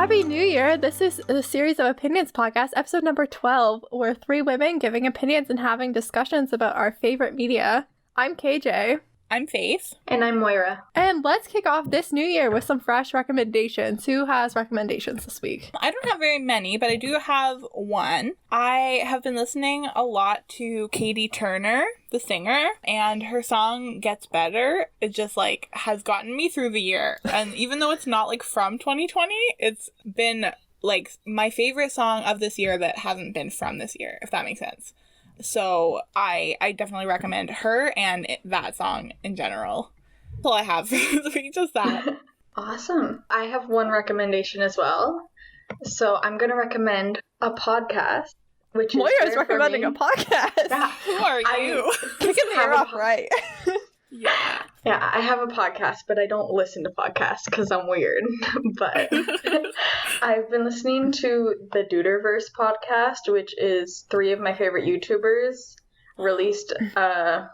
Happy New Year! This is a series of opinions podcast, episode number 12. We're three women giving opinions and having discussions about our favorite media. I'm KJ. I'm Faith. And I'm Moira. And let's kick off this new year with some fresh recommendations. Who has recommendations this week? I don't have very many, but I do have one. I have been listening a lot to Katie Turner, the singer, and her song Gets Better. It just, has gotten me through the year. And even though it's not, from 2020, it's been, my favorite song of this year that hasn't been from this year, if that makes sense. So I definitely recommend her and that song in general. That's all I have for just that. Awesome. I have one recommendation as well. So I'm going to recommend a podcast, which is Moira's recommending a podcast. Yeah. Who are you? Kicking the air off right. Yeah. Yeah, I have a podcast, but I don't listen to podcasts because I'm weird. But I've been listening to the Duderverse podcast, which is three of my favorite YouTubers released a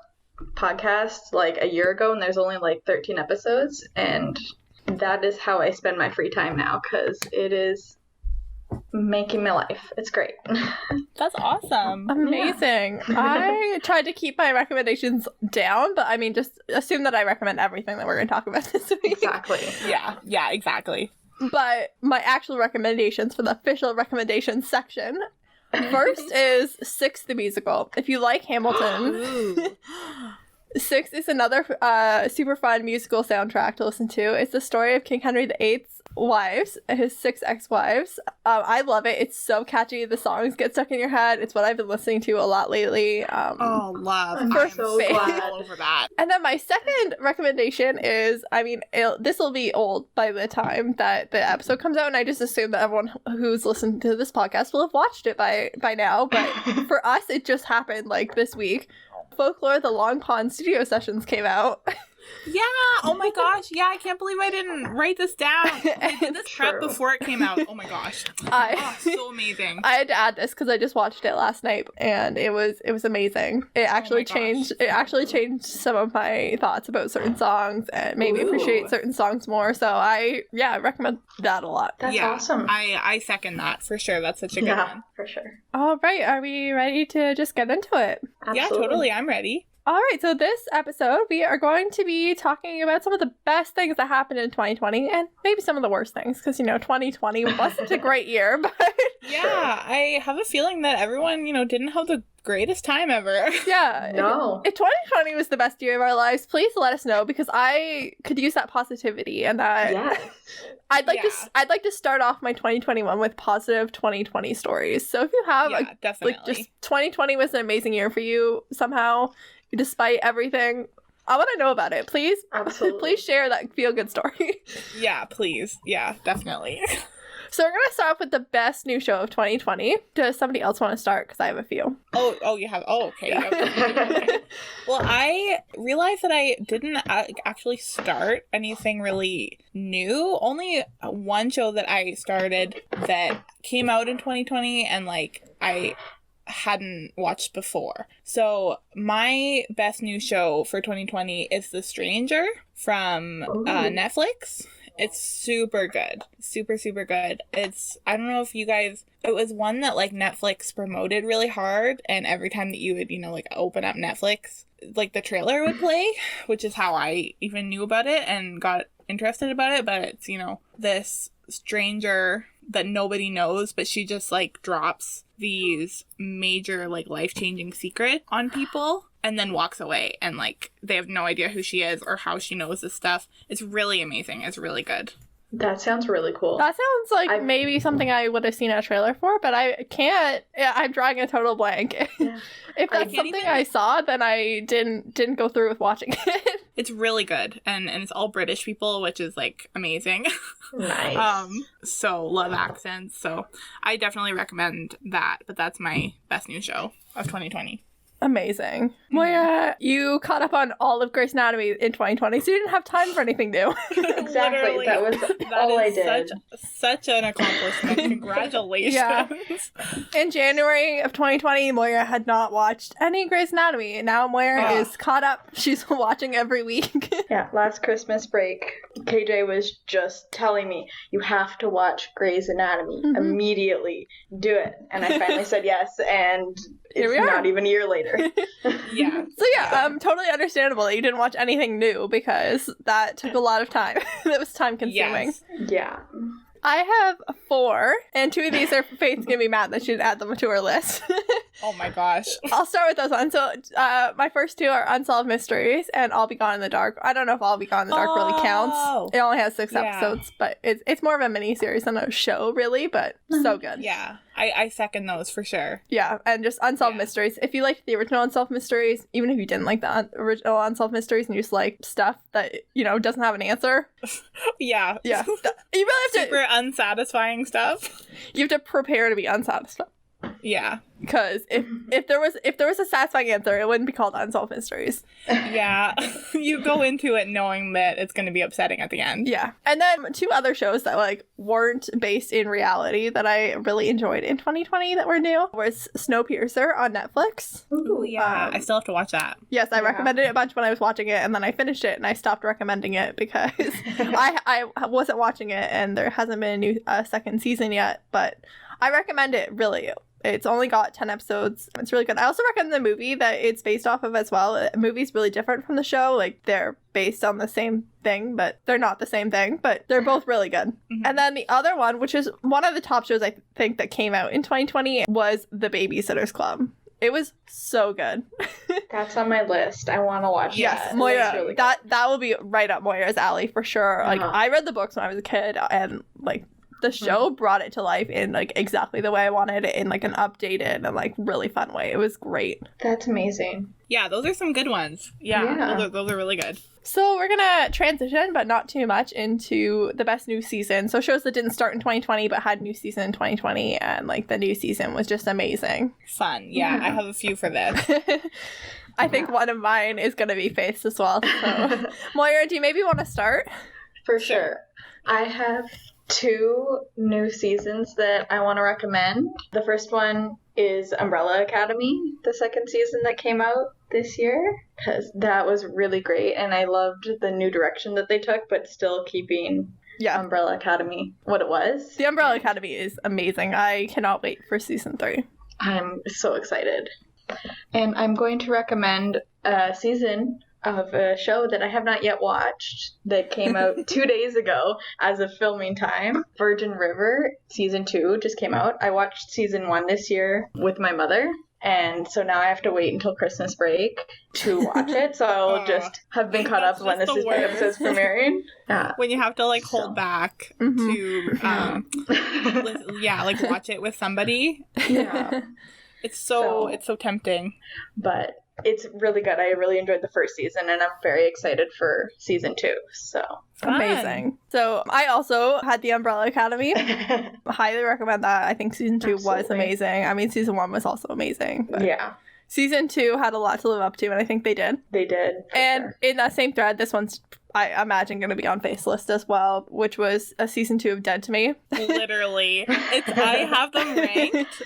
podcast a year ago, and there's only 13 episodes. And that is how I spend my free time now because it is making my life. It's great. That's awesome. Amazing. Yeah. I tried to keep my recommendations down, but just assume that I recommend everything that we're going to talk about this week. Exactly. Yeah, exactly. But my actual recommendations for the official recommendations section. First is Six the Musical. If you like Hamilton, Six is another super fun musical soundtrack to listen to. It's the story of King Henry VIII's wives, his 6 ex-wives. I love it. It's so catchy. The songs get stuck in your head. It's what I've been listening to a lot lately. Love. I'm so glad. All over that. And then my second recommendation is, this will be old by the time that the episode comes out, and I just assume that everyone who's listened to this podcast will have watched it by now. But for us, it just happened this week. Folklore: The Long Pond Studio Sessions came out. Yeah, oh my gosh. Yeah, I can't believe I didn't write this down. I did this prep before it came out. Oh my gosh. So amazing. I had to add this because I just watched it last night and it was amazing. It actually changed some of my thoughts about certain songs and made me appreciate certain songs more. So I recommend that a lot. That's awesome. I second that for sure. That's such a good one. For sure. All right, are we ready to just get into it? Absolutely. Yeah, totally. I'm ready. All right, so this episode, we are going to be talking about some of the best things that happened in 2020 and maybe some of the worst things because, 2020 wasn't a great year, but... Yeah, I have a feeling that everyone, didn't have the greatest time ever. Yeah. No. If 2020 was the best year of our lives, please let us know because I could use that positivity and that... Yes. I'd like to start off my 2021 with positive 2020 stories. So if you have definitely. just 2020 was an amazing year for you somehow, despite everything, I want to know about it. Please, Absolutely. Please share that feel-good story. Yeah, please. Yeah, definitely. So we're going to start off with the best new show of 2020. Does somebody else want to start? Because I have a few. Oh, you have. Oh, okay. Okay. Well, I realized that I didn't actually start anything really new. Only one show that I started that came out in 2020 and I hadn't watched before. So my best new show for 2020 is The Stranger from Netflix. It's super good. Super, super good. I don't know if you guys, it was one that Netflix promoted really hard, and every time that you would, open up Netflix, the trailer would play, which is how I even knew about it and got interested about it. But it's, this stranger that nobody knows, but she just drops these major life-changing secrets on people and then walks away, and they have no idea who she is or how she knows this stuff. It's really amazing. It's really good. That sounds really cool. That sounds maybe something I would have seen a trailer for, but I can't. I'm drawing a total blank. Yeah. If that's something I saw, then I didn't go through with watching it. It's really good, and it's all British people, which is amazing. Nice. So love accents. So I definitely recommend that. But that's my best new show of 2020. Amazing. Moira, you caught up on all of Grey's Anatomy in 2020, so you didn't have time for anything new. Exactly. That was all I did. Such an accomplishment. Congratulations. Yeah. In January of 2020, Moira had not watched any Grey's Anatomy. Now Moira is caught up. She's watching every week. Yeah, last Christmas break, KJ was just telling me, you have to watch Grey's Anatomy immediately. Do it. And I finally said yes, and it's not even a year later. Yeah. So yeah, totally understandable that you didn't watch anything new because that took a lot of time. That was time consuming. Yes. Yeah. I have 4, and 2 of these are Faith's gonna be mad that she didn't add them to her list. Oh my gosh. I'll start with those ones. So my first 2 are Unsolved Mysteries and I'll Be Gone in the Dark. I don't know if I'll Be Gone in the Dark really counts. It only has 6 episodes, but it's more of a mini-series than a show, really, but so good. Yeah. I second those for sure. Yeah, and just Unsolved Mysteries. If you liked the original Unsolved Mysteries, even if you didn't like the original Unsolved Mysteries and you just like stuff that, doesn't have an answer. Yeah. Yeah. You really have to... Super unsatisfying stuff. You have to prepare to be unsatisfied. Yeah. Because if there was a satisfying answer, it wouldn't be called Unsolved Mysteries. Yeah. You go into it knowing that it's going to be upsetting at the end. Yeah. And then 2 other shows that weren't based in reality that I really enjoyed in 2020 that were new was Snowpiercer on Netflix. Ooh, yeah. I still have to watch that. Yes, I recommended it a bunch when I was watching it, and then I finished it and I stopped recommending it because I wasn't watching it and there hasn't been a new second season yet, but I recommend it, really. It's only got 10 episodes. It's really good. I also recommend the movie that it's based off of as well. The movie's really different from the show. They're based on the same thing, but they're not the same thing. But they're both really good. Mm-hmm. And then the other one, which is one of the top shows I think that came out in 2020, was The Babysitter's Club. It was so good. That's on my list. I want to watch that. Yes, Moira, really that will be right up Moira's alley for sure. I read the books when I was a kid, and the show brought it to life in exactly the way I wanted it, in an updated and really fun way. It was great. That's amazing. Yeah, those are some good ones. Yeah. Those are really good. So we're gonna transition, but not too much, into the best new season. So shows that didn't start in 2020 but had new season in 2020, and the new season was just amazing. Fun. Yeah. I have a few for this. I think one of mine is gonna be Faith's as well. So Moira, do you maybe want to start? For sure. I have 2 new seasons that I want to recommend. The first one is Umbrella Academy, the second season that came out this year, because that was really great, and I loved the new direction that they took, but still keeping Umbrella Academy what it was. The Umbrella Academy is amazing. I cannot wait for season 3. I'm so excited. And I'm going to recommend a season of a show that I have not yet watched that came out 2 days ago as of filming time. Virgin River season 2 just came out. I watched season 1 this year with my mother, and so now I have to wait until Christmas break to watch it. So I'll just have been caught up when the episode's premiering. When you have to hold back to watch it with somebody. Yeah. It's so tempting. But it's really good. I really enjoyed the first season, and I'm very excited for season 2. So fun. Amazing. So I also had the Umbrella Academy. Highly recommend that. I think season 2 was amazing. I mean, season 1 was also amazing. But season 2 had a lot to live up to, and I think they did. They did. And in that same thread, this one's, I imagine, going to be on Faith's list as well, which was a season 2 of Dead to Me. Literally. I have them ranked,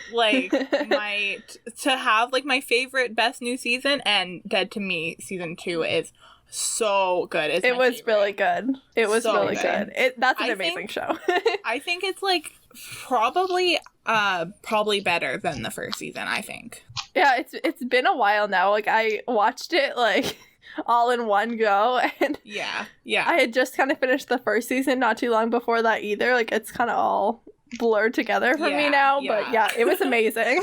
to have, my favorite best new season, and Dead to Me season 2 is so good. It was really good. It was so really good. That's an amazing show. I think it's, probably better than the first season, I think. Yeah, it's been a while now. I watched it, all in one go, and yeah I had just kind of finished the first season not too long before that either. It's kind of all blurred together for me now, but it was amazing.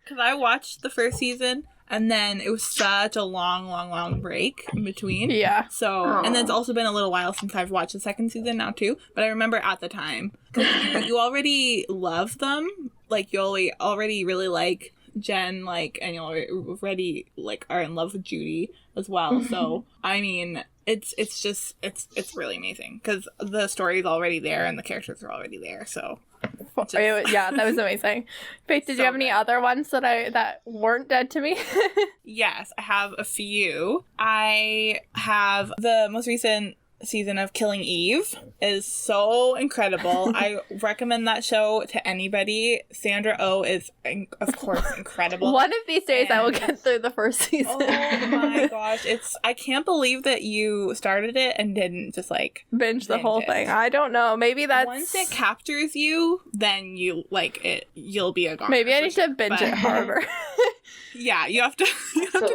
Because I watched the first season, and then it was such a long break in between. So and then it's also been a little while since I've watched the second season now too, but I remember at the time, because you already love them, you already really like Jen, and you already are in love with Judy as well. So I mean, it's really amazing because the story is already there and the characters are already there. So Yeah, that was amazing. Faith, did you have any other ones that weren't dead to me? Yes, I have a few. I have the most recent season of Killing Eve is so incredible. I recommend that show to anybody. Sandra Oh is, of course, incredible. One of these days I will get through the first season. Oh my gosh. I can't believe that you started it and didn't just binge the whole thing. I don't know. Maybe that's... Once it captures you, then you you'll be a goner. Maybe I need to binge it harder. Yeah, you have to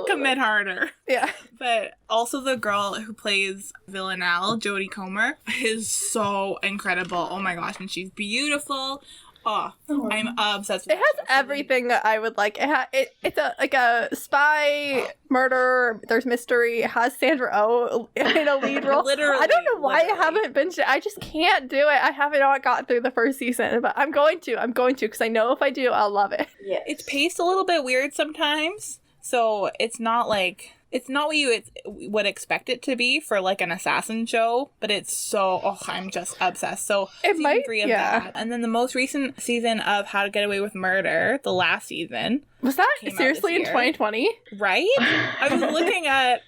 commit harder. Yeah. But also the girl who plays Villanelle, Jodie Comer, is so incredible. Oh my gosh, and she's beautiful. Oh, I'm obsessed with it. Has everything that I would like. It's a spy murder. There's mystery. It has Sandra Oh in a lead role. Literally. I don't know why I haven't binged it. I just can't do it. I haven't gotten through the first season, but I'm going to because I know if I do, I'll love it. Yeah. It's paced a little bit weird sometimes, so it's not what you would expect it to be for an assassin show, but it's so, I'm just obsessed. So season 3 of that. And then the most recent season of How to Get Away with Murder, the last season. Was that seriously in 2020? Right? I was looking at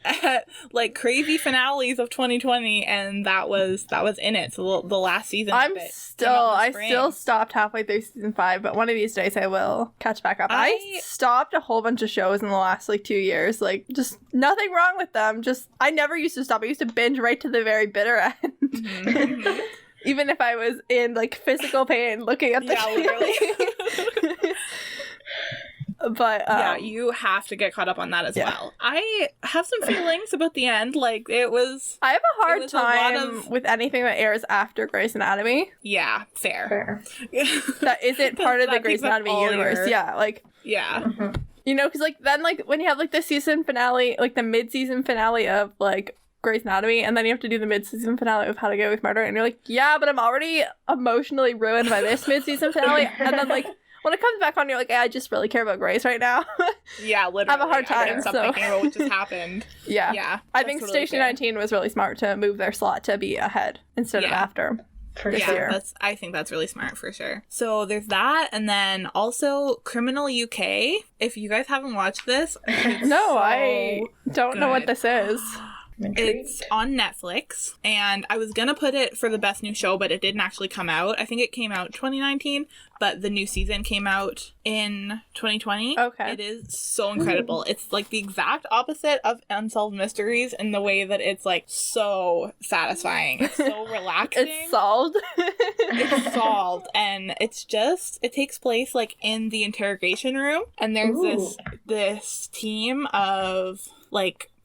crazy finales of 2020, and that was in it. So the last season. I still stopped halfway through season 5, but one of these days I will catch back up. I stopped a whole bunch of shows in the last 2 years. Just nothing wrong with them. Just I never used to stop. I used to binge right to the very bitter end. Mm-hmm. Even if I was in physical pain looking at the literally. But yeah, you have to get caught up on that as well. I have some feelings about the end. It was. I have a hard time with anything that airs after Grey's Anatomy. Yeah, fair. That isn't part of the Grey's Anatomy universe. Yeah, yeah. Mm-hmm. Because then when you have the season finale, the mid-season finale of Grey's Anatomy, and then you have to do the mid-season finale of How to Get Away with Murder, and you're yeah, but I'm already emotionally ruined by this mid-season finale, and then when it comes back on, you're I just really care about Grace right now. Yeah, literally. I have a hard time. Stop thinking about what just happened. Yeah. I think totally Station 19 was really smart to move their slot to be ahead instead of after. For sure. I think that's really smart for sure. So there's that, and then also Criminal UK. If you guys haven't watched this, I don't know what this is. It's on Netflix, and I was gonna put it for the best new show, but it didn't actually come out. I think it came out 2019, but the new season came out in 2020. Okay. It is so incredible. It's the exact opposite of Unsolved Mysteries in the way that it's so satisfying. It's so relaxing. It's solved. It's solved, and it takes place in the interrogation room, and there's this team of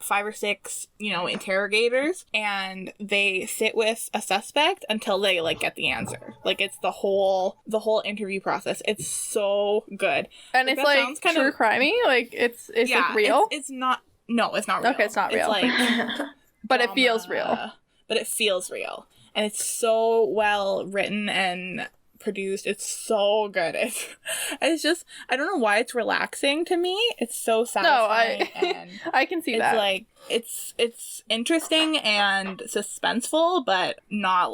5 or 6, interrogators, and they sit with a suspect until they get the answer. It's the whole interview process. It's so good. And it's true crimey. It's real. It's not. No, it's not real. Okay, it's not real. It's but it feels real. But it feels real, and it's so well written and produced. It's so good. It's just, I don't know why it's relaxing to me. It's so satisfying. No, I can see that. It's interesting and suspenseful, but not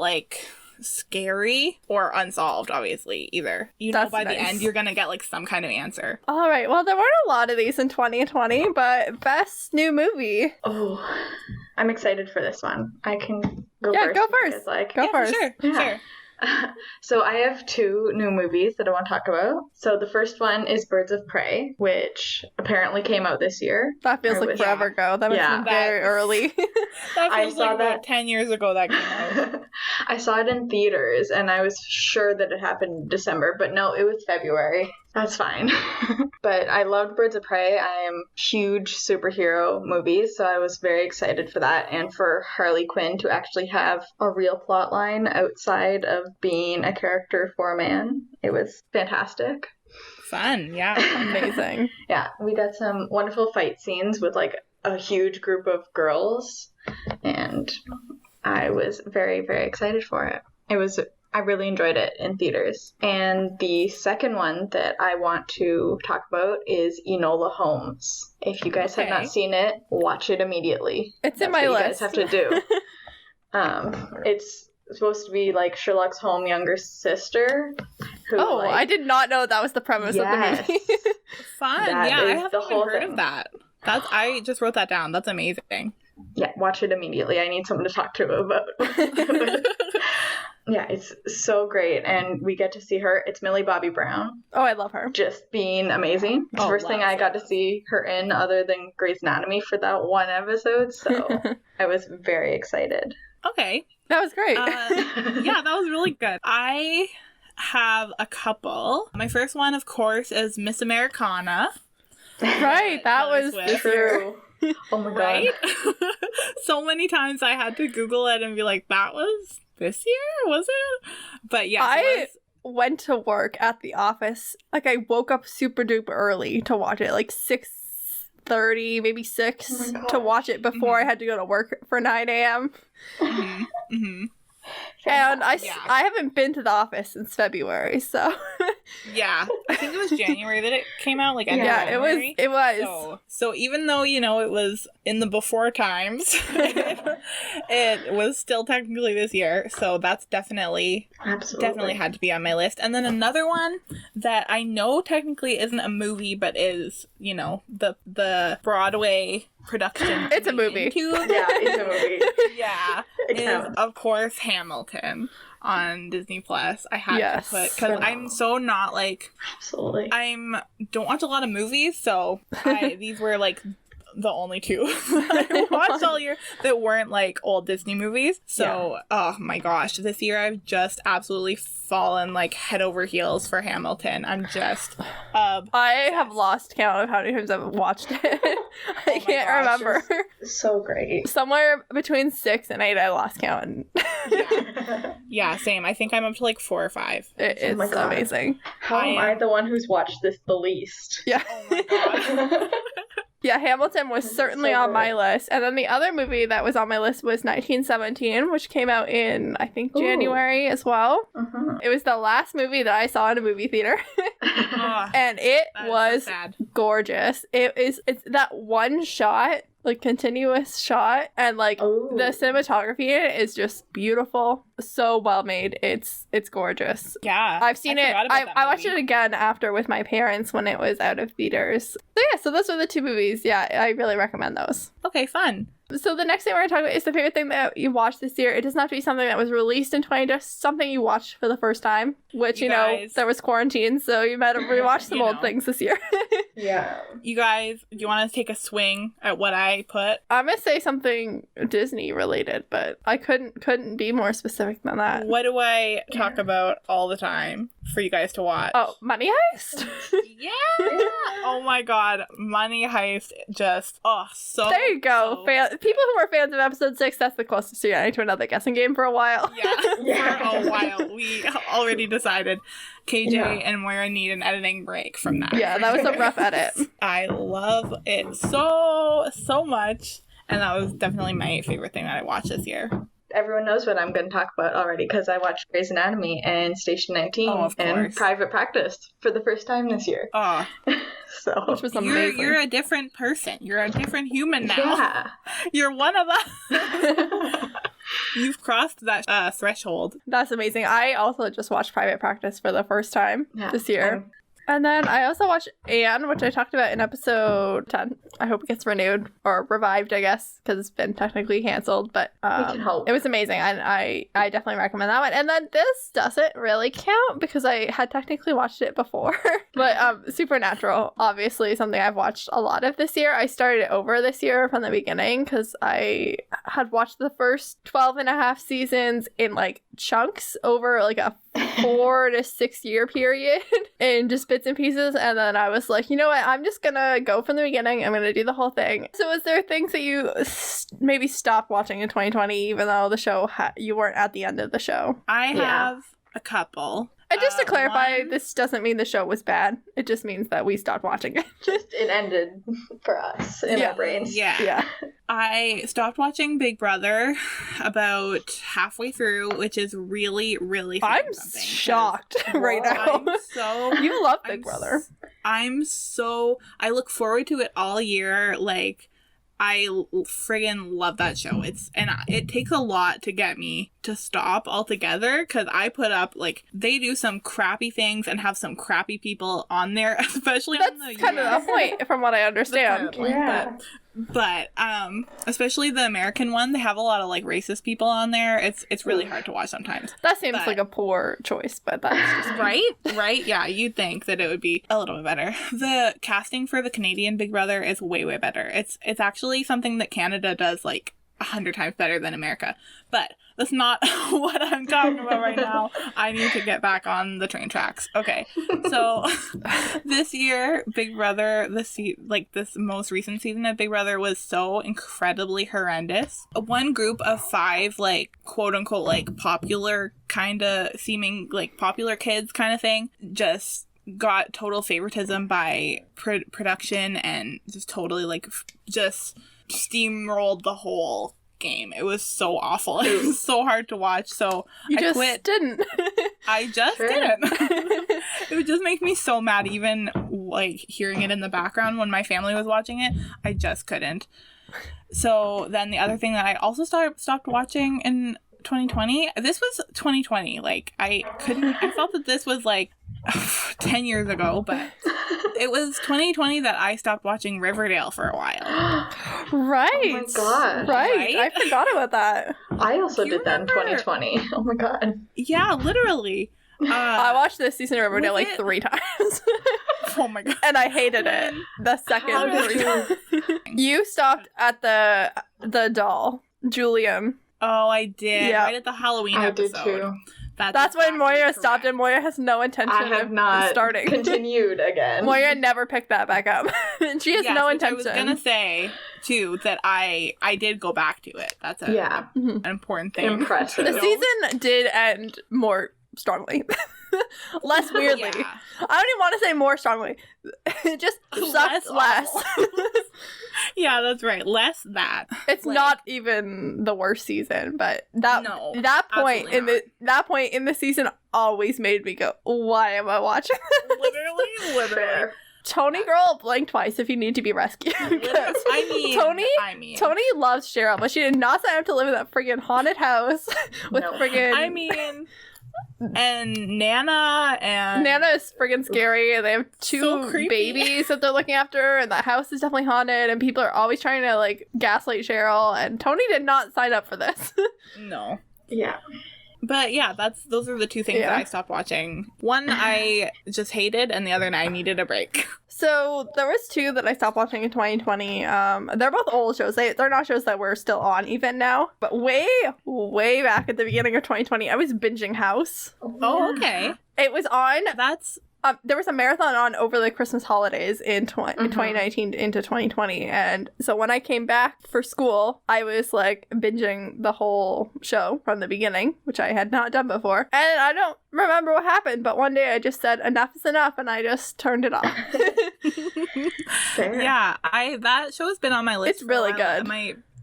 scary or unsolved, obviously, either. By the end you're gonna get some kind of answer. All right, well, there weren't a lot of these in 2020, but best new movie. I'm excited for this one. I can go first. Yeah, go first. Go first. Sure. So I have 2 new movies that I want to talk about. So the first one is Birds of Prey, which apparently came out this year. That feels forever ago. That was very early. That feels about 10 years ago that came out. I saw it in theaters, and I was sure that it happened in December, but no, it was February. That's fine. But I loved Birds of Prey. I am huge superhero movies, so I was very excited for that, and for Harley Quinn to actually have a real plot line outside of being a character for a man. It was fantastic. Fun, yeah. Amazing. Yeah, we got some wonderful fight scenes with a huge group of girls, and I was very, very excited for it. I really enjoyed it in theaters. And the second one that I want to talk about is Enola Holmes. If you guys have not seen it, watch it immediately. It's in my list. That's what you guys have to do. It's supposed to be like Sherlock's home younger sister. Who, Oh, like, I did not know that was the premise yes. of the movie. Fun. That Yeah, I is haven't the even whole heard thing. of that. I just wrote that down. That's amazing. Yeah, watch it immediately. I need someone to talk to about. Yeah, it's so great, and we get to see her. It's Millie Bobby Brown, Oh, I love her. just being amazing. It's the Oh, first thing love I got her. to see her in, other than Grey's Anatomy, for that one episode. So I was very excited. Okay. That was great. Yeah, that was really good. I have a couple. My first one, of course, is Miss Americana. Right, that Taylor was Swift. this year. True. Oh my Right? god. So many times I had to Google it and be like, that was this year? Was it? But yes, it was. Went to work at the office. Like, I woke up super duper early to watch it, like 6:30, maybe 6, Oh my to gosh. watch it before I had to go to work for 9 a.m. Mhm, mhm. And Yeah. I haven't been to the office since February, so Yeah, I think it was January that it came out. Like, end of yeah, January. it was. So even though, it was in the before times, it was still technically this year. So that's definitely Absolutely. had to be on my list. And then another one that I know technically isn't a movie, but is, the Broadway production. It's a movie. Yeah, it's a movie. Yeah. It Is, counts. of course, Hamilton on Disney Plus. I had Yes. to put, because I'm so not like, Absolutely. don't watch a lot of movies, so these were like the only two I watched all year that weren't like old Disney movies. So, oh my gosh, this year I've just absolutely fallen like head over heels for Hamilton. I'm just I have lost count of how many times I've watched it. I my can't gosh, remember. So great. Somewhere between 6 and 8, I lost count. yeah, same. I think I'm up to like 4 or 5. It's my God. amazing. How am I the one who's watched this the least? Yeah. Oh my god. Yeah, Hamilton was certainly so on my good. list. And then the other movie that was on my list was 1917, which came out in, I think, Ooh. January as well. Uh-huh. It was the last movie that I saw in a movie theater. Oh, And it that is so was sad. gorgeous. It's that one shot, like continuous shot, and like Ooh. the cinematography in it is just beautiful. So well made. It's gorgeous. Yeah. I've seen it. forgot about that I watched movie. it again after with my parents when it was out of theaters. So yeah, so those are the two movies. Yeah, I really recommend those. Okay, fun. So the next thing we're going to talk about is the favorite thing that you watched this year. It doesn't have to be something that was released in 2020, just something you watched for the first time, which, You guys- there was quarantine, so you might have rewatched some You old know. things this year. Yeah. You guys, do you want to take a swing at what I put? I'm going to say something Disney related, but I couldn't be more specific than that. What do I talk about all the time for you guys to watch? Oh, Money Heist? yeah! Oh my god, Money Heist just, so... There you go. so- People who are fans of episode 6, that's the closest you're getting to another guessing game for a while. Yeah, Yeah. for a while. We already decided KJ Yeah. and Moira need an editing break from that. Yeah, that was a rough edit. I love it so much. And that was definitely my favorite thing that I watched this year. Everyone knows what I'm going to talk about already because I watched Grey's Anatomy and Station 19 Oh, of and course. Private Practice for the first time this year. Oh, So, Which was amazing. you're a different person. You're a different human now. yeah. You're one of us. You've crossed that threshold. That's amazing. I also just watched Private Practice for the first time Yeah, this year. I'm- And then I also watched Anne, which I talked about in episode 10. I hope it gets renewed or revived, I guess, because it's been technically canceled. But can hope. it was amazing. And I definitely recommend that one. And then this doesn't really count because I had technically watched it before. But Supernatural, obviously, something I've watched a lot of this year. I started it over this year from the beginning because I had watched the first 12 and a half seasons in like chunks over like a 4 to 6 year period in just bits and pieces, and then I was like, you know what, I'm just gonna go from the beginning. I'm gonna do the whole thing. So was there things that you maybe stopped watching in 2020 even though the show you weren't at the end of the show? I Yeah. have a couple. And just to clarify, one- this doesn't mean the show was bad. It just means that we stopped watching it. Just, it ended for us in Yeah. our brains. Yeah. Yeah. I stopped watching Big Brother about halfway through, which is really, really I'm saying something, 'cause shocked right now. I'm so You love Big I'm Brother. I look forward to it all year. Like, I friggin' love that show. It takes a lot to get me to stop altogether, because I put up, like, they do some crappy things and have some crappy people on there, especially on the That's kind of the point, from what I understand. Yeah. But especially the American one, they have a lot of, like, racist people on there. It's really hard to watch sometimes. That seems like a poor choice, but that's just Right? Yeah, you'd think that it would be a little bit better. The casting for the Canadian Big Brother is way, way better. It's actually something that Canada does, like, 100 times better than America. But that's not what I'm talking about right now. I need to get back on the train tracks. Okay. So this year, Big Brother, this most recent season of Big Brother was so incredibly horrendous. One group of 5, like, quote unquote, like, popular kind of seeming, like, popular kids kind of thing, just got total favoritism by production and just totally, like, just steamrolled the whole game. It was so awful. It was so hard to watch, so I quit. Didn't. I just didn't. It would just make me so mad, even, like, hearing it in the background when my family was watching it. I just couldn't. So then the other thing that I also stopped watching in 2020, this was 2020. Like, I felt that this was, like, 10 years ago, but it was 2020 that I stopped watching Riverdale for a while. Right. Oh my god. Right. I forgot about that. I also did that in 2020. Oh my god. Yeah, literally. I watched this season of Riverdale like 3 times. Oh my god. And I hated it the second 3 times. You stopped at the doll, Julian. Oh, I did. Yeah. Right at the Halloween I episode. did too. That's when Moira stopped, and Moira has no intention I have not of starting. continued again. Moira never picked that back up. She has no intention. I was gonna say too that I did go back to it. That's an important thing. Impressive. The season did end more strongly. Less weirdly. Yeah. I don't even want to say more strongly. It just sucked less. Yeah, that's right. Less that. It's not even the worst season, but that point in the season always made me go, "Why am I watching this?" Literally. Fair. Tony girl, blink twice if you need to be rescued. Tony loves Cheryl, but she did not sign up to live in that friggin' haunted house with friggin'. And Nana is friggin' scary, and they have 2 babies that they're looking after, and the house is definitely haunted, and people are always trying to, like, gaslight Cheryl, and Tony did not sign up for this. No. Yeah. But yeah, those are the 2 things that I stopped watching. One I just hated, and the other I needed a break. So there was 2 that I stopped watching in 2020. They're both old shows. They're not shows that we're still on even now. But way, way back at the beginning of 2020, I was binging House. Oh, okay. It was on. That's... there was a marathon on over the Christmas holidays in 2019 into 2020. And so when I came back for school, I was like binging the whole show from the beginning, which I had not done before. And I don't remember what happened, but one day I just said, enough is enough, and I just turned it off. Yeah, that show has been on my list. It's really good.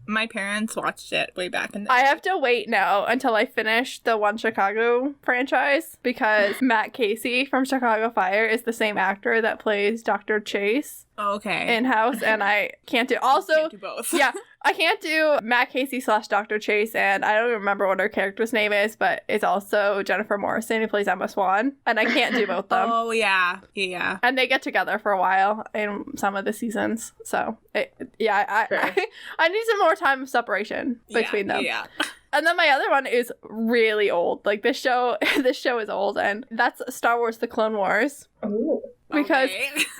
My parents watched it way back in the I have to wait now until I finish the One Chicago franchise, because Matt Casey from Chicago Fire is the same actor that plays Dr. Chase in House, and I can't do... Also, can't do both. Yeah, I can't do Matt Casey / Dr. Chase, and I don't even remember what her character's name is, but it's also Jennifer Morrison who plays Emma Swan, and I can't do both them. Oh, yeah. Yeah. And they get together for a while in some of the seasons, so I need some more time of separation between them. Yeah. And then my other one is really old. Like, this show is old, and that's Star Wars: The Clone Wars. Ooh. Because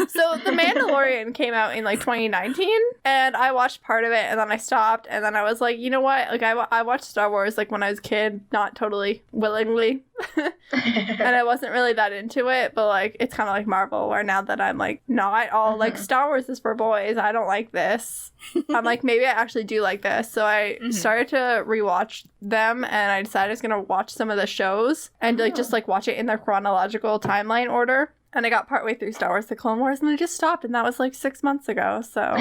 so The Mandalorian came out in like 2019, and I watched part of it, and then I stopped, and then I was like, you know what? Like, I watched Star Wars like when I was a kid, not totally willingly, and I wasn't really that into it. But like, it's kind of like Marvel, where now that I'm like not all like Star Wars is for boys, I don't like this. I'm like, maybe I actually do like this. So I started to rewatch them, and I decided I was gonna watch some of the shows and like just like watch it in their chronological timeline order. And I got partway through Star Wars: The Clone Wars, and I just stopped, and that was like 6 months ago, so...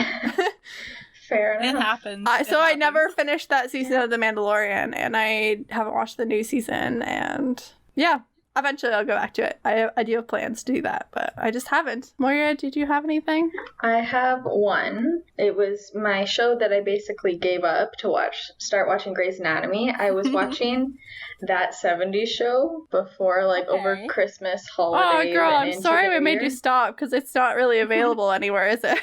Fair enough. It happens. I never finished that season of The Mandalorian, and I haven't watched the new season, and yeah. eventually I'll go back to it. I do have plans to do that, but I just haven't. Moira, did you have anything? I have one. It was my show that I basically gave up to start watching Grey's Anatomy. I was watching That 70s Show before, like, over Christmas holidays. Oh, girl, and I'm sorry we made you stop, because it's not really available anywhere, is it?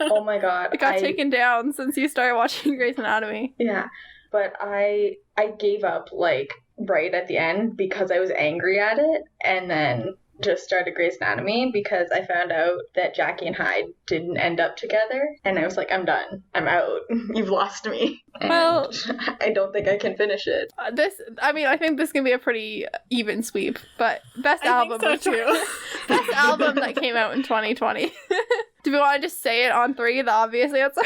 Oh my god. It got taken down since you started watching Grey's Anatomy. Yeah, but I gave up, like, right at the end because I was angry at it, and then just started Grey's Anatomy because I found out that Jackie and Hyde didn't end up together, and I was like, I'm done. I'm out. You've lost me. And well, I don't think I can finish it. I think this can be a pretty even sweep, but best album think so too. Best album that came out in 2020. Do we want to just say it on 3, the obvious answer?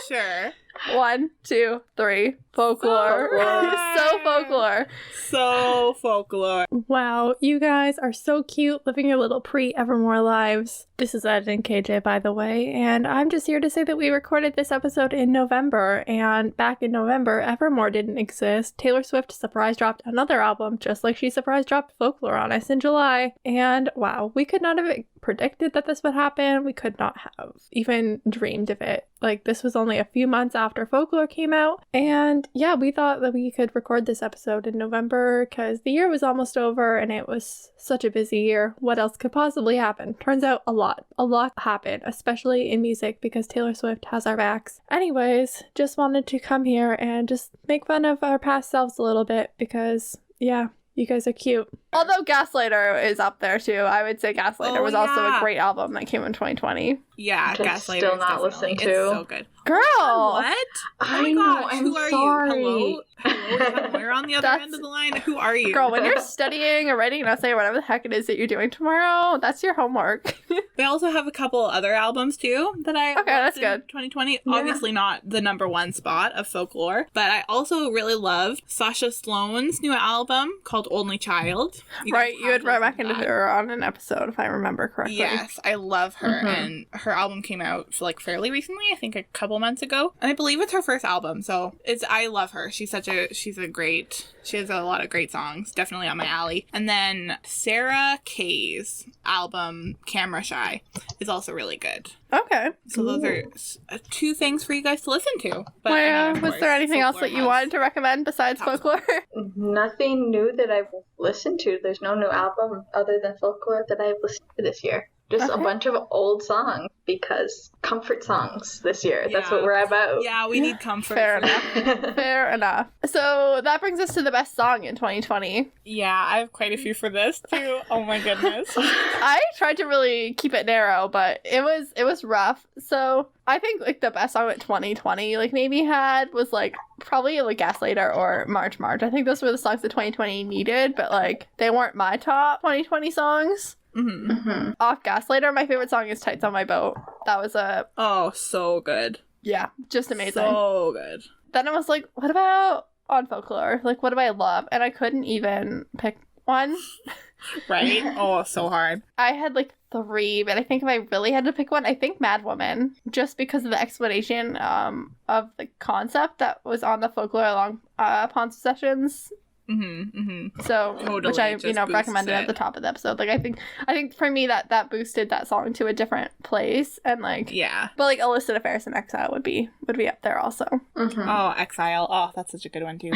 Sure. 1, 2, 3. Folklore. So folklore. So folklore. Wow, you guys are so cute, living your little pre-Evermore lives. This is Ed and KJ, by the way, and I'm just here to say that we recorded this episode in November, and back in November, Evermore didn't exist. Taylor Swift surprise dropped another album, just like she surprise dropped Folklore on us in July, and wow, we could not have predicted that this would happen. We could not have even dreamed of it. Like, this was only a few months after Folklore came out, and yeah, we thought that we could record this episode in November because the year was almost over and it was such a busy year. What else could possibly happen? Turns out a lot happened, especially in music, because Taylor Swift has our backs. Anyways, just wanted to come here and just make fun of our past selves a little bit because, yeah, you guys are cute. Although Gaslighter is up there too. I would say Gaslighter was also a great album that came in 2020. Yeah, Gaslighter still not listened to. It's so good. Girl! What? I Oh my know, gosh, I'm who are sorry. you? Hello? We're on the other end of the line. Who are you? Girl, when you're studying or writing an essay or whatever the heck it is that you're doing tomorrow, that's your homework. They also have a couple other albums too that I that's in good. 2020. Yeah. Obviously not the number one spot of Folklore, but I also really love Sasha Sloan's new album called Only Child. Right, you had recommended her on an episode, if I remember correctly. Yes, I love her, and her album came out like fairly recently, I think a couple months ago, and I believe it's her first album. So I love her. She has a lot of great songs, definitely on my alley. And then Sarah Kay's album Camera Shy is also really good. Okay. So those are two things for you guys to listen to. But Moira, was there anything else that you wanted to recommend besides Folklore? Nothing new that I've listened to. There's no new album other than Folklore that I've listened to this year. Just a bunch of old songs, because comfort songs this year. That's what we're about. Yeah, we need comfort. Fair enough. Fair enough. So that brings us to the best song in 2020. Yeah, I have quite a few for this too. Oh my goodness. I tried to really keep it narrow, but it was rough. So I think like the best song that 2020 like maybe had was like probably like Gaslighter or March. I think those were the songs that 2020 needed, but like they weren't my top 2020 songs. Off Gaslighter, my favorite song is Tights on My Boat. That was so good. Yeah, just amazing. So good. Then I was like, what about on Folklore? Like, what do I love? And I couldn't even pick one. Right? Oh, so hard. I had like 3, but I think if I really had to pick one, I think Mad Woman, just because of the explanation of the concept that was on the Folklore Long Ponce sessions. So, totally, which I recommended it at the top of the episode. Like, I think for me that boosted that song to a different place, and like, yeah. But like, Illicit Affairs in Exile would be up there also. Oh, Exile. Oh, that's such a good one too.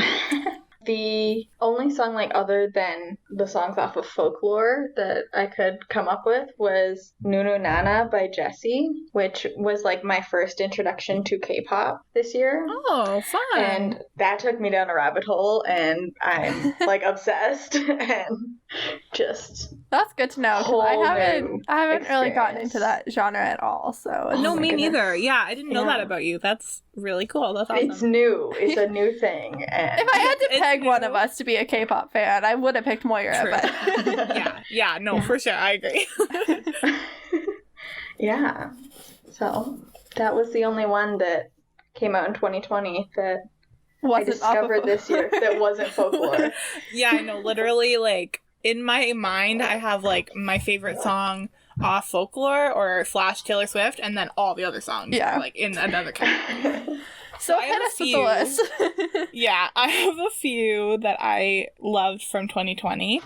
The only song, like, other than the songs off of Folklore that I could come up with was Nunu Nana by Jessie, which was, like, my first introduction to K-pop this year. Oh, fun. And that took me down a rabbit hole, and I'm, like, obsessed, and just... That's good to know, because I haven't really gotten into that genre at all, so... No, me neither. Yeah, I didn't know that about you. That's really cool. That's awesome. It's new. It's a new thing. And if I had to peg one of us to be a K-pop fan, I would have picked Moira. True. But no, for sure. I agree. Yeah. So that was the only one that came out in 2020 that I discovered this year that wasn't Folklore. Yeah, I know. Literally, like, in my mind, I have, like, my favorite song off Folklore or / Taylor Swift, and then all the other songs are like in another category. So hit us with the list. Yeah, I have a few that I loved from 2020.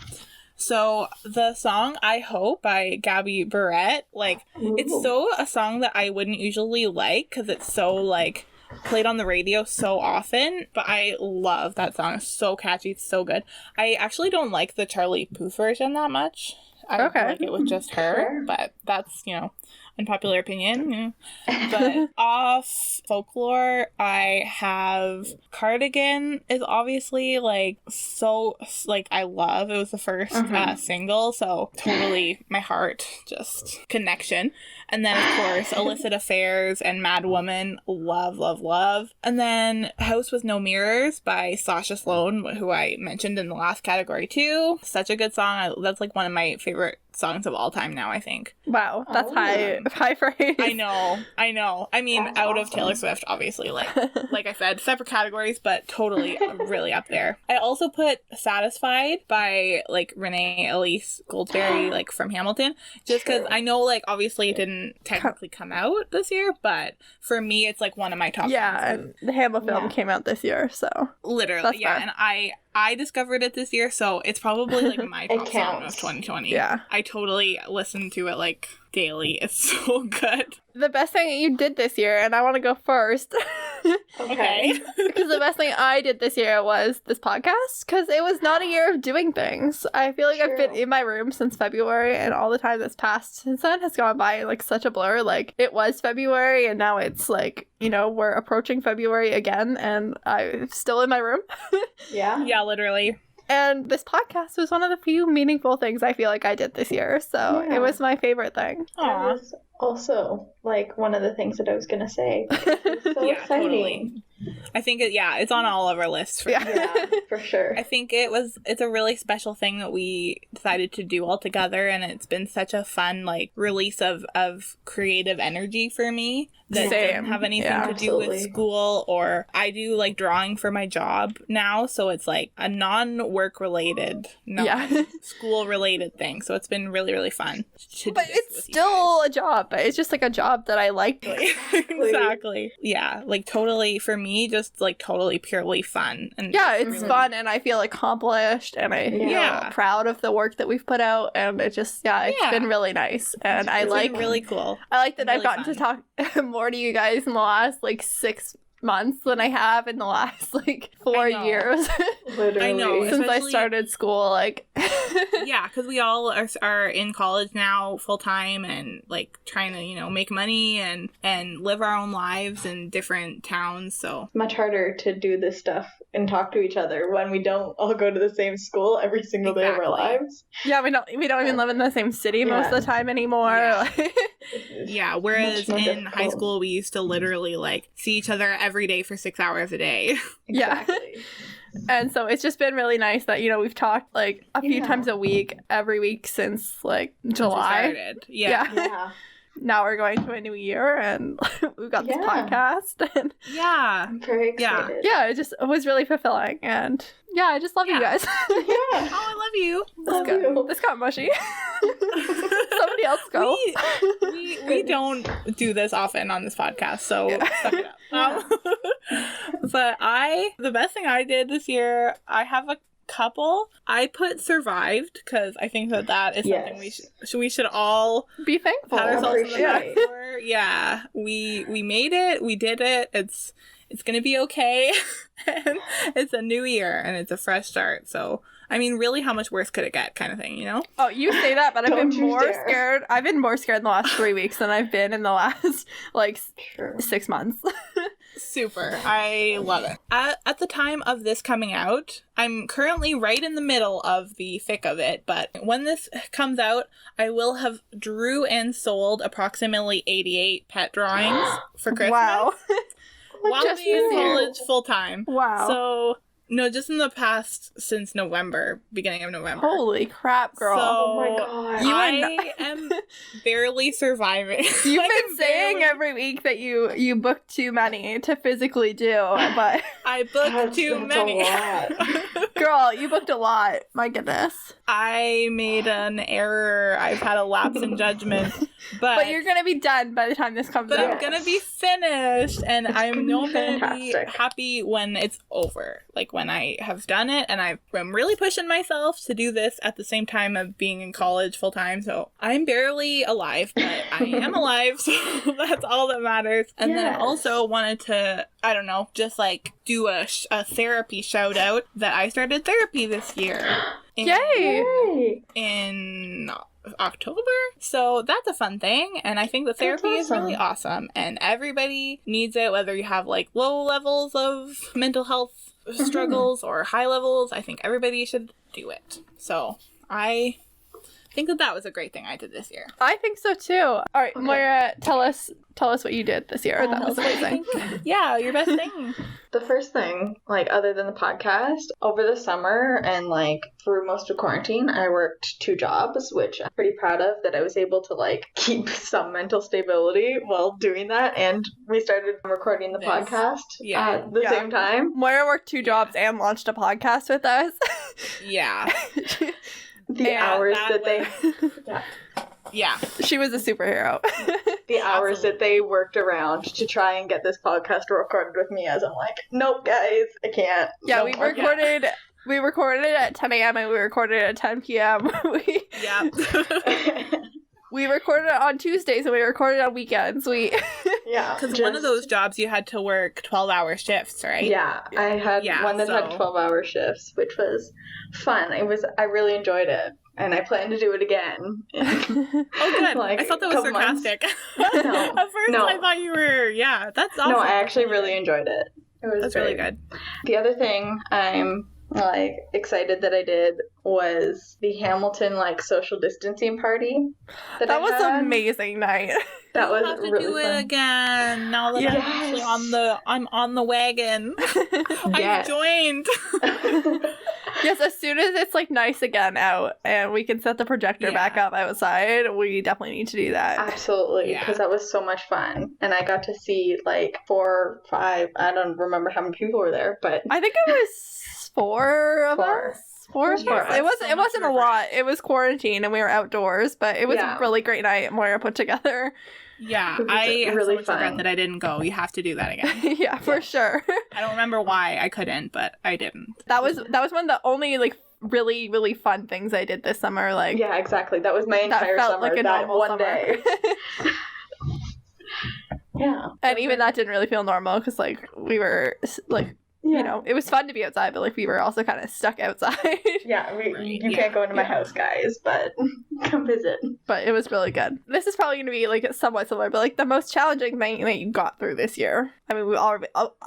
So the song I Hope by Gabby Barrett, like, it's so a song that I wouldn't usually like because it's so, like, played on the radio so often, but I love that song. It's so catchy. It's so good. I actually don't like the Charlie Puth version that much. I feel like it was just her, but that's, you know, unpopular opinion. But off Folklore, I have Cardigan is obviously like so like I love. It was the first single, so totally my heart just connection. And then of course Illicit Affairs and Mad Woman, love. And then House with No Mirrors by Sasha Sloan, who I mentioned in the last category too. Such a good song. That's like one of my favorite songs of all time now, I think. Wow, that's high praise. I know. I mean, that's out of Taylor Swift, obviously, like I said, separate categories, but totally really up there. I also put Satisfied by like Renee Elise Goldsberry, like from Hamilton, just because I know like obviously it didn't technically come out this year, but for me it's like one of my top songs. And the Hamilton film came out this year, so literally, that's yeah, fair. and I discovered it this year, so it's probably like my top song of 2020. Yeah. I totally listen to it like daily. It's so good. The best thing you did this year, and I want to go first. Okay. Because the best thing I did this year was this podcast, because it was not a year of doing things. I feel like I've been in my room since February, and all the time that's passed since then has gone by like such a blur. Like, it was February, and now it's like, you know, we're approaching February again, and I'm still in my room. Yeah, literally. And this podcast was one of the few meaningful things I feel like I did this year, so it was my favorite thing. That was also like one of the things that I was gonna say. It's so exciting. Totally. I think it's on all of our lists for yeah, for sure. I think it's a really special thing that we decided to do all together, and it's been such a fun like release of creative energy for me that doesn't have anything to do with school, or I do like drawing for my job now, so it's like a non-work related, school related thing. So it's been really, really fun to do. But it's still a job, but it's just like a job that I like. Exactly. Yeah, like totally for me, just like totally purely fun. And it's really fun, and I feel accomplished, and I feel proud of the work that we've put out, and it just it's been really nice, and it's been really cool. I like that really I've gotten to talk more to you guys in the last like 6 months than I have in the last like 4 years. Literally. I know, since I started school, like yeah, because we all are in college now full time and like trying to, you know, make money and live our own lives in different towns, so much harder to do this stuff and talk to each other when we don't all go to the same school every single day of our lives. Yeah, we don't even live in the same city most of the time anymore. Yeah, whereas in high school we used to literally like see each other every day for 6 hours a day. Exactly. And so it's just been really nice that, you know, we've talked like a few times a week, every week since like July. Since we started. Yeah. Now we're going to a new year, and we've got this podcast. And I'm very excited. It was really fulfilling, and I just love you guys. Oh, I love you. This got mushy. Somebody else go. We don't do this often on this podcast, so suck it up. But the best thing I did this year, I have a couple. I put Survived because I think that is something we should all be thankful. Pat ourselves on the back for. Yeah, we made it. We did it. It's gonna be okay. And it's a new year and it's a fresh start. So I mean, really, how much worse could it get, kind of thing, you know? Oh, you say that, but I've been more scared. I've been more scared in the last 3 weeks than I've been in the last 6 months. Super. I love it. At the time of this coming out, I'm currently right in the middle of the thick of it, but when this comes out, I will have drew and sold approximately 88 pet drawings for Christmas. Wow. While being in college full time. Wow. So, no, just in the past since November, beginning of November. Holy crap, girl. So, oh my god. I am barely surviving. You've been saying every week that you booked too many to physically do, but I booked too many. A lot. Girl, you booked a lot. My goodness. I made an error. I've had a lapse in judgment. But you're going to be done by the time this comes out. But I'm going to be finished, and I'm going to be fantastic. happy when it's over. Like, when I have done it, and I'm really pushing myself to do this at the same time of being in college full-time, so I'm barely alive, but I am alive, so that's all that matters. And then I also wanted to, I don't know, just, like, do a therapy shout-out that I started therapy this year. Yay! In October, so that's a fun thing, and I think the therapy is really awesome, and everybody needs it, whether you have like low levels of mental health struggles or high levels. I think everybody should do it, so I think that was a great thing I did this year. I think so too. All right, Moira, tell us what you did this year. That was amazing. Yeah, your best thing. The first thing, like, other than the podcast, over the summer and, like, through most of quarantine, I worked 2 jobs, which I'm pretty proud of, that I was able to, like, keep some mental stability while doing that. And we started recording the podcast at the same time. Moira worked 2 jobs and launched a podcast with us. Yeah. The hours that they... Yeah. She was a superhero. The hours that they worked around to try and get this podcast recorded with me, as I'm like, nope, guys, I can't. Yeah, no we more. recorded it at 10 a.m. and we recorded it at 10 p.m. We recorded it on Tuesdays and we recorded on weekends. Yeah. Because one of those jobs you had to work 12-hour shifts, right? Yeah, I had one that had 12-hour shifts, which was fun. I really enjoyed it. And I plan to do it again. Oh, good. Like, I thought that was sarcastic. No. At first, I thought you were, that's awesome. No, I actually really enjoyed it. That's great. Really good. The other thing I'm, like, excited that I did was the Hamilton, like, social distancing party that was an amazing night. That was have to really do fun. it again now that I'm actually on the wagon. I've joined. Yes, as soon as it's like nice again out and we can set the projector back up outside, we definitely need to do that. Absolutely, because that was so much fun. And I got to see like 4 or 5, I don't remember how many people were there, but I think it was 4 of us. 4 or 4. It wasn't a lot. It was quarantine and we were outdoors, but it was a really great night Moira put together. Yeah, I have so much regret that I didn't go. You have to do that again. Yeah, for sure. I don't remember why I couldn't, but I didn't. That was one of the only like really, really fun things I did this summer. Like, yeah, exactly. That was my entire summer. Like that one summer. day. Yeah, and even that didn't really feel normal because like we were like. You know, it was fun to be outside, but like we were also kind of stuck outside. Yeah, you can't go into my house, guys, but come visit. But it was really good. This is probably going to be like somewhat similar, but like the most challenging thing that you got through this year. I mean,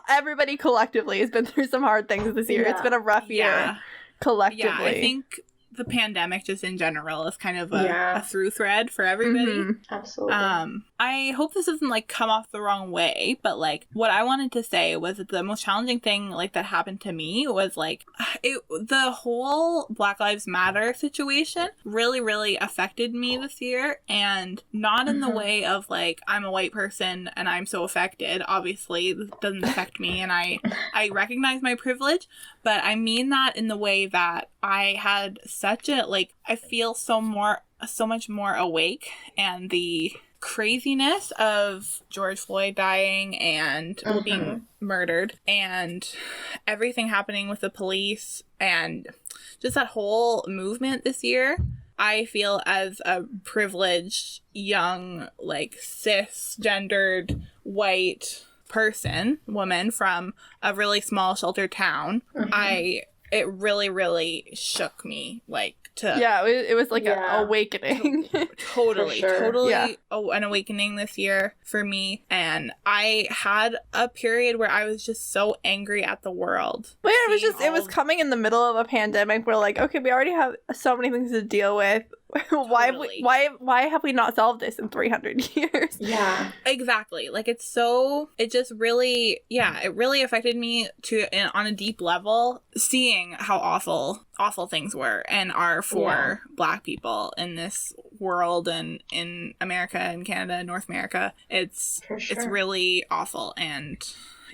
everybody collectively has been through some hard things this year. It's been a rough year collectively. Yeah, I think the pandemic just in general is kind of a through thread for everybody. Mm-hmm. Absolutely. I hope this doesn't like come off the wrong way, but like what I wanted to say was that the most challenging thing like that happened to me was like the whole Black Lives Matter situation really, really affected me this year, and not in the way of like I'm a white person and I'm so affected. Obviously, this doesn't affect me, and I recognize my privilege, but I mean that in the way that I had such a like I feel so much more awake, and the craziness of George Floyd dying and being murdered and everything happening with the police and just that whole movement this year, I feel as a privileged young like cisgendered white woman from a really small sheltered town, it really, really shook me, like, it was like an awakening. Totally an awakening this year for me, and I had a period where I was just so angry at the world. But yeah, it was coming in the middle of a pandemic. We're like, okay, we already have so many things to deal with. Why have we not solved this in 300 years? Yeah, exactly. Like it just really, it really affected me on a deep level, seeing how awful things were and are for Black people in this world and in America and Canada and North America. It's really awful, and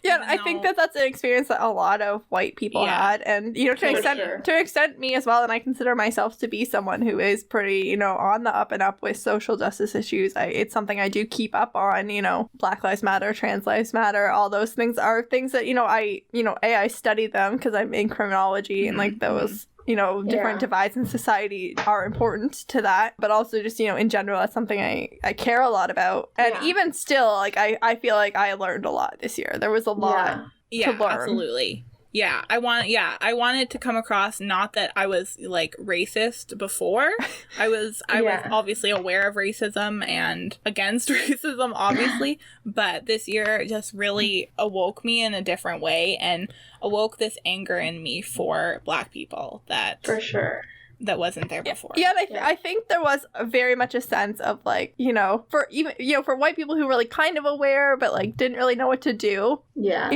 Yeah, I think that's an experience that a lot of white people had, and to an extent, me as well. And I consider myself to be someone who is pretty, on the up and up with social justice issues. It's something I do keep up on. Black Lives Matter, Trans Lives Matter, all those things are things that I study them because I'm in criminology, and like those. Different divides in society are important to that, but also just, in general, that's something I care a lot about. And even still, like, I feel like I learned a lot this year. There was a lot to learn. Absolutely. Yeah, I wanted to come across, not that I was like racist before. I was obviously aware of racism and against racism, obviously, but this year just really awoke me in a different way and awoke this anger in me for Black people that for sure that wasn't there before. Yeah, and I think there was very much a sense of like, for even, for white people who were like kind of aware, but like didn't really know what to do. Yeah.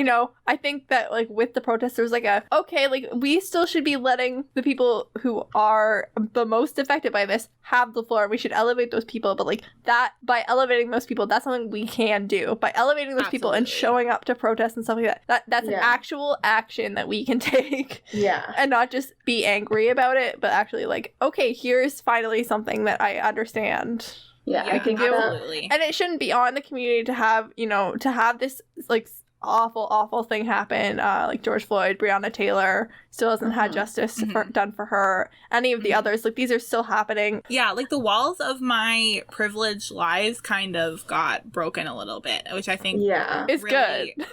I think that like with the protesters, like okay, like we still should be letting the people who are the most affected by this have the floor. We should elevate those people, but like that, by elevating those people, that's something we can do. By elevating those people and showing up to protest and stuff like that's an actual action that we can take. Yeah. And not just be angry about it, but actually like, okay, here's finally something that I understand. Yeah, I think absolutely. And it shouldn't be on the community to have, to have this like awful thing happen. Like George Floyd, Breonna Taylor still hasn't had justice done for her. Any of the others, like these are still happening. Yeah, like the walls of my privileged lives kind of got broken a little bit, which I think is really, good.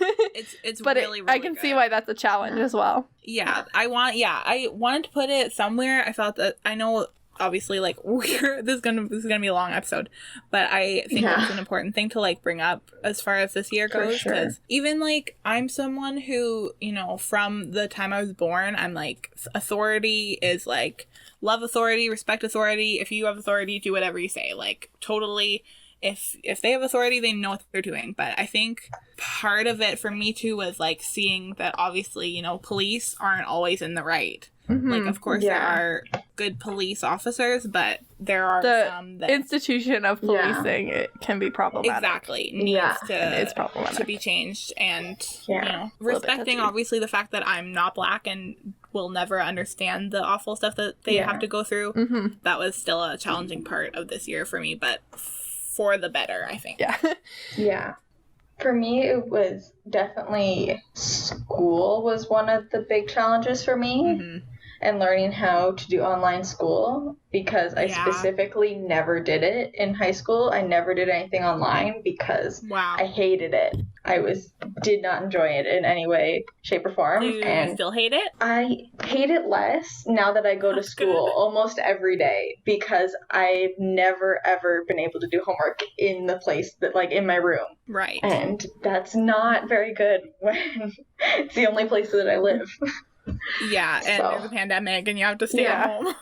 It's but really I can see why that's a challenge as well. Yeah, I wanted to put it somewhere. I thought that I know. Obviously, like this is gonna be a long episode, but I think it's an important thing to like bring up as far as this year goes, because even like I'm someone who, from the time I was born, I'm like authority is like love authority, respect authority. If you have authority, do whatever you say. Like totally, if they have authority, they know what they're doing. But I think part of it for me too was like seeing that obviously, police aren't always in the right. Like, of course, there are good police officers, but there are some that... institution of policing, it can be problematic. Exactly. Needs to be changed. And, respecting, obviously, the fact that I'm not Black and will never understand the awful stuff that they have to go through. That was still a challenging part of this year for me, but for the better, I think. Yeah. For me, it was definitely school was one of the big challenges for me. And learning how to do online school, because I specifically never did it in high school. I never did anything online because I hated it. I did not enjoy it in any way, shape, or form. Do you still hate it? I hate it less now that I go to school almost every day, because I've never ever been able to do homework in the place that like in my room. Right. And that's not very good when it's the only place that I live. Yeah, and there's a pandemic and you have to stay at home.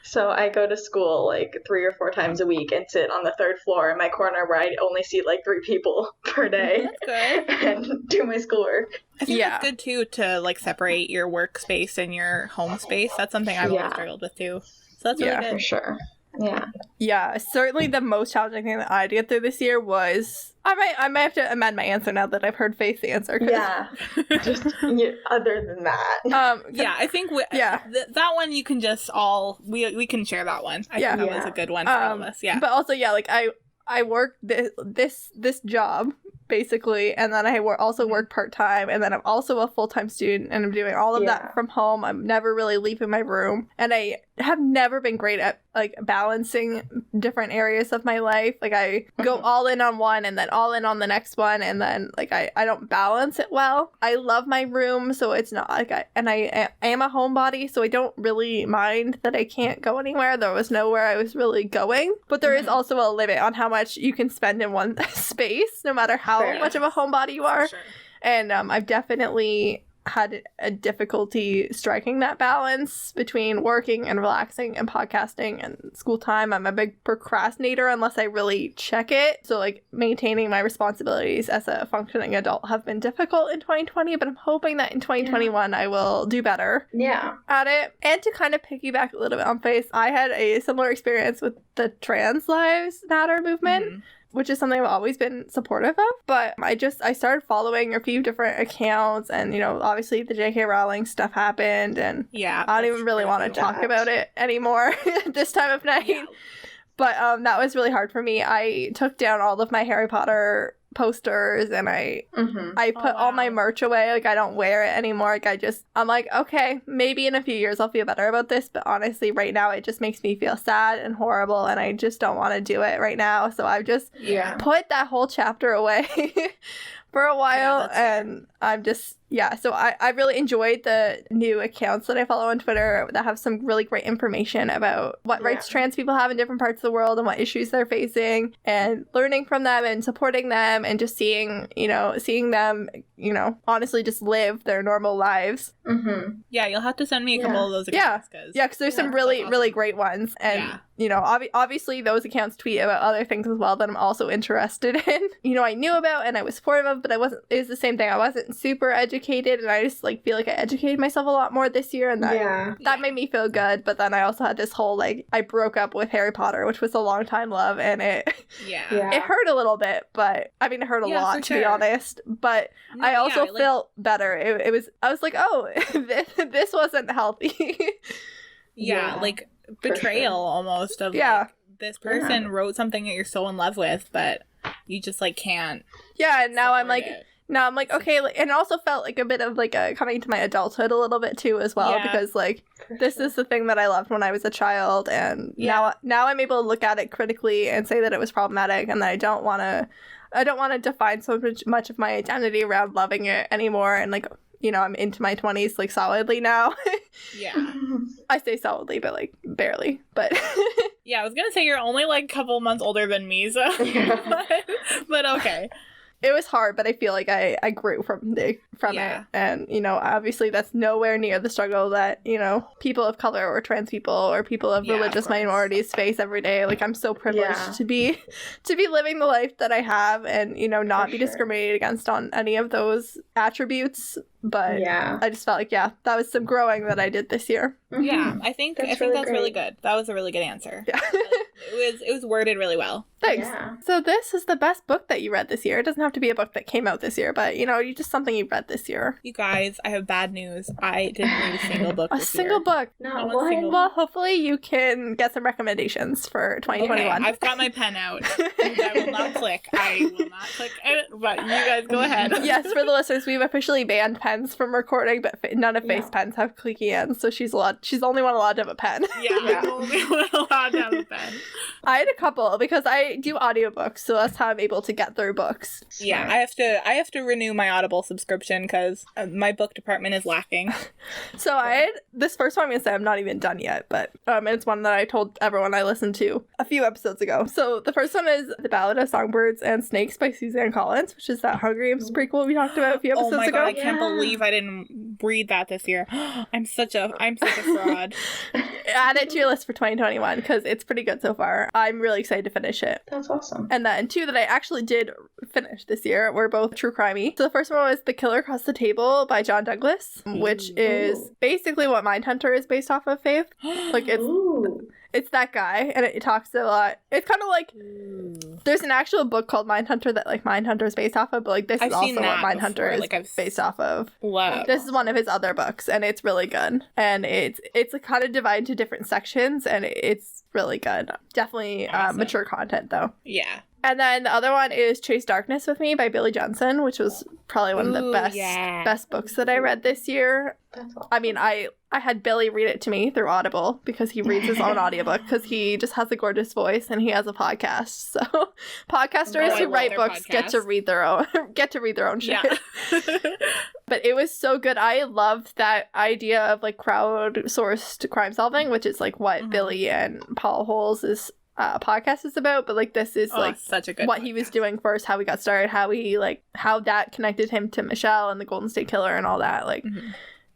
So I go to school like 3 or 4 times a week and sit on the 3rd floor in my corner where I only see like 3 people per day. That's good. And do my schoolwork. I think it's good too to like separate your workspace and your home space. That's something I've always struggled with too. So that's really good. For sure. Yeah, certainly the most challenging thing that I did through this year was... I might have to amend my answer now that I've heard Faith's answer. Just other than that. I think that one you can just all... We can share that one. I think that was a good one for all of us, But also, like, I work this job, basically, and then I also work part-time, and then I'm also a full-time student, and I'm doing all of that from home. I'm never really leaving my room, and I have never been great at like balancing different areas of my life. Like I go all in on one and then all in on the next one, and then like I don't balance it well. I love my room, so it's not like I am a homebody, so I don't really mind that I can't go anywhere. There was nowhere I was really going, but there is also a limit on how much you can spend in one space, no matter how much of a homebody you are. And I've definitely had a difficulty striking that balance between working and relaxing and podcasting and school time. I'm a big procrastinator unless I really check it. So like maintaining my responsibilities as a functioning adult have been difficult in 2020, but I'm hoping that in 2021 I will do better at it. And to kind of piggyback a little bit on Faith, I had a similar experience with the Trans Lives Matter movement. which is something I've always been supportive of. But I started following a few different accounts, and, you know, obviously the J.K. Rowling stuff happened, and Yeah. I don't even really want to talk about it anymore this time of night. Yeah. But that was really hard for me. I took down all of my Harry Potter posters, and I put all my merch away. Like, I don't wear it anymore. Like, I'm like, okay, maybe in a few years I'll feel better about this, but honestly right now it just makes me feel sad and horrible, and I just don't want to do it right now. So I've just put that whole chapter away for a while, and I'm just so I really enjoyed the new accounts that I follow on Twitter that have some really great information about what rights trans people have in different parts of the world and what issues they're facing, and learning from them and supporting them, and just seeing them, you know, honestly just live their normal lives. Yeah, you'll have to send me a couple of those accounts. Because there's some really, really great ones. And, you know, obviously those accounts tweet about other things as well that I'm also interested in. You know, I knew about and I was supportive of, but it was the same thing. I wasn't super educated, and I just, like, feel like I educated myself a lot more this year, and that made me feel good. But then I also had this whole, like, I broke up with Harry Potter, which was a long time love, and it hurt a little bit, but I mean, it hurt a lot, to be honest. But I also felt better. I was like, oh, this wasn't healthy. Like betrayal almost of like, this person wrote something that you're so in love with, but you just, like, can't. And now I'm like, okay, like, and it also felt like a bit of, like, a coming to my adulthood a little bit too as well, because, like, this is the thing that I loved when I was a child, and now I'm able to look at it critically and say that it was problematic, and that I don't want to define so much of my identity around loving it anymore. And, like, you know, I'm into my 20s, like, solidly now. I say solidly, but, like, barely. But I was gonna say you're only, like, a couple months older than me, so but okay. It was hard, but I feel like I grew from it. And, you know, obviously that's nowhere near the struggle that, you know, people of color or trans people or people of religious minorities face every day. Like, I'm so privileged to be living the life that I have, and, you know, not be discriminated against on any of those attributes. But I just felt like, that was some growing that I did this year. I think that's really good. That was a really good answer. It was worded really well. Thanks. So this is the best book that you read this year. It doesn't have to be a book that came out this year, but, you know, just something you read this year. You guys, I have bad news. I didn't read a single book this year. A single book? Well, hopefully you can get some recommendations for 2021. Okay, I've got my pen out. I will not click. I will not click it, but you guys go ahead. Yes, for the listeners, we've officially banned pens from recording, but none of Faith's pens have clicky ends, so she's the only one allowed to have a pen. The only one allowed to have a pen. I had a couple because I do audiobooks, so that's how I'm able to get through books. Yeah, I have to renew my Audible subscription because my book department is lacking. So I had this first one. I'm gonna say I'm not even done yet, but it's one that I told everyone I listened to a few episodes ago. So the first one is The Ballad of Songbirds and Snakes by Suzanne Collins, which is that Hunger Games prequel we talked about a few episodes ago. Oh my god, I can't believe I didn't read that this year. I'm such a fraud. Add it to your list for 2021 because it's pretty good so far. I'm really excited to finish it. That's awesome. And then two that I actually did finish this year were both true crimey. So the first one was The Killer Across the Table by John Douglas, which is basically what Mindhunter is based off of, Faith. Like, it's that guy, and it talks a lot. It's kind of like there's an actual book called Mindhunter that, like, Mindhunter is based off of, but, like, this is also what Mindhunter is based off of. Wow. This is one of his other books, and it's really good. And it's kind of divided into different sections, and it's really good. Definitely mature content, though. Yeah. And then the other one is Chase Darkness with Me by Billy Jensen, which was probably one of the best books that I read this year. That's awesome. I mean, I had Billy read it to me through Audible because he reads his own audiobook because he just has a gorgeous voice and he has a podcast. So podcasters who write books get to read their own shit. Yeah. But it was so good. I loved that idea of, like, crowdsourced crime solving, which is, like, what Billy and Paul Holes' podcast is about. But, like, this is like such a good what he was doing first, how he got started, how that connected him to Michelle and the Golden State Killer and all that. Like,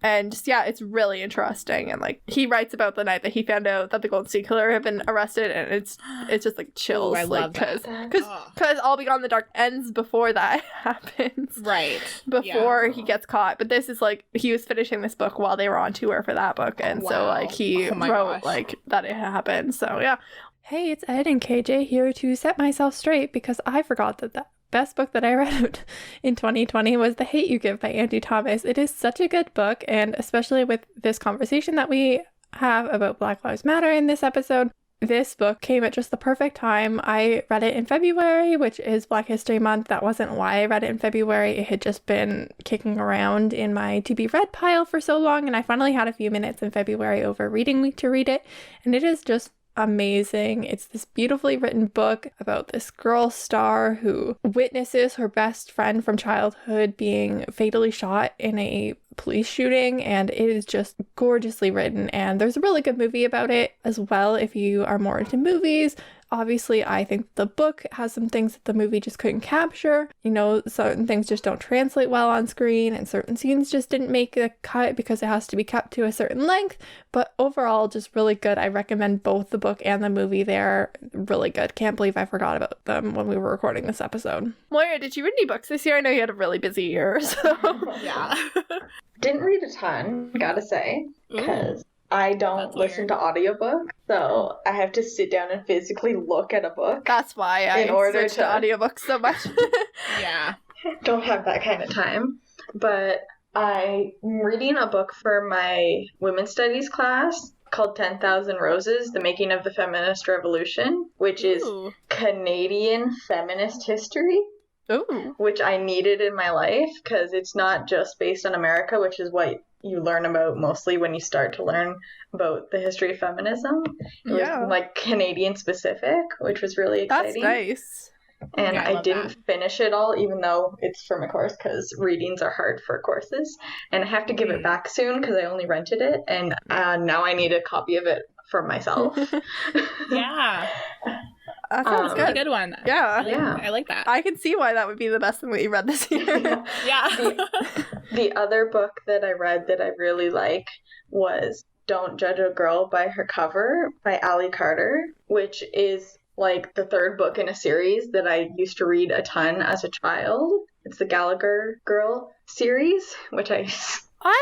and just, it's really interesting. And, like, he writes about the night that he found out that the Golden State Killer had been arrested, and it's just, like, chills. Ooh, I love that. Because All Beyond the Dark ends before that happens. Right. Before he gets caught. But this is, like, he was finishing this book while they were on tour for that book. And so, like, he wrote, like, that it happened. So, yeah. Hey, it's Ed and KJ here to set myself straight because I forgot that the best book that I read in 2020 was The Hate You Give by Angie Thomas. It is such a good book, and especially with this conversation that we have about Black Lives Matter in this episode, this book came at just the perfect time. I read it in February, which is Black History Month. That wasn't why I read it in February. It had just been kicking around in my to be read pile for so long, and I finally had a few minutes in February over reading week to read it, and it is just amazing. It's this beautifully written book about this girl star who witnesses her best friend from childhood being fatally shot in a police shooting, and it is just gorgeously written, and there's a really good movie about it as well if you are more into movies. Obviously, I think the book has some things that the movie just couldn't capture. You know, certain things just don't translate well on screen, and certain scenes just didn't make the cut because it has to be cut to a certain length. But overall, just really good. I recommend both the book and the movie. They're really good. Can't believe I forgot about them when we were recording this episode. Moira, did you read any books this year? I know you had a really busy year, so... Yeah. Didn't read a ton, gotta say, because I don't listen to audiobooks, so I have to sit down and physically look at a book. That's why I switched to audiobooks so much. Yeah. Don't have that kind of time. But I'm reading a book for my women's studies class called 10,000 Roses, The Making of the Feminist Revolution, which is Canadian feminist history. Ooh. Which I needed in my life, because it's not just based on America, which is what you learn about mostly when you start to learn about the history of feminism. It was like Canadian specific, which was really exciting. That's nice. And yeah, I didn't finish it all, even though it's from a course, because readings are hard for courses. And I have to give it back soon because I only rented it, and now I need a copy of it for myself. Yeah. That sounds good. A good one. Yeah. I like that. I can see why that would be the best thing that you read this year. Yeah. The other book that I read that I really like was Don't Judge a Girl by Her Cover by Ali Carter, which is like the third book in a series that I used to read a ton as a child. It's the Gallagher Girl series, which I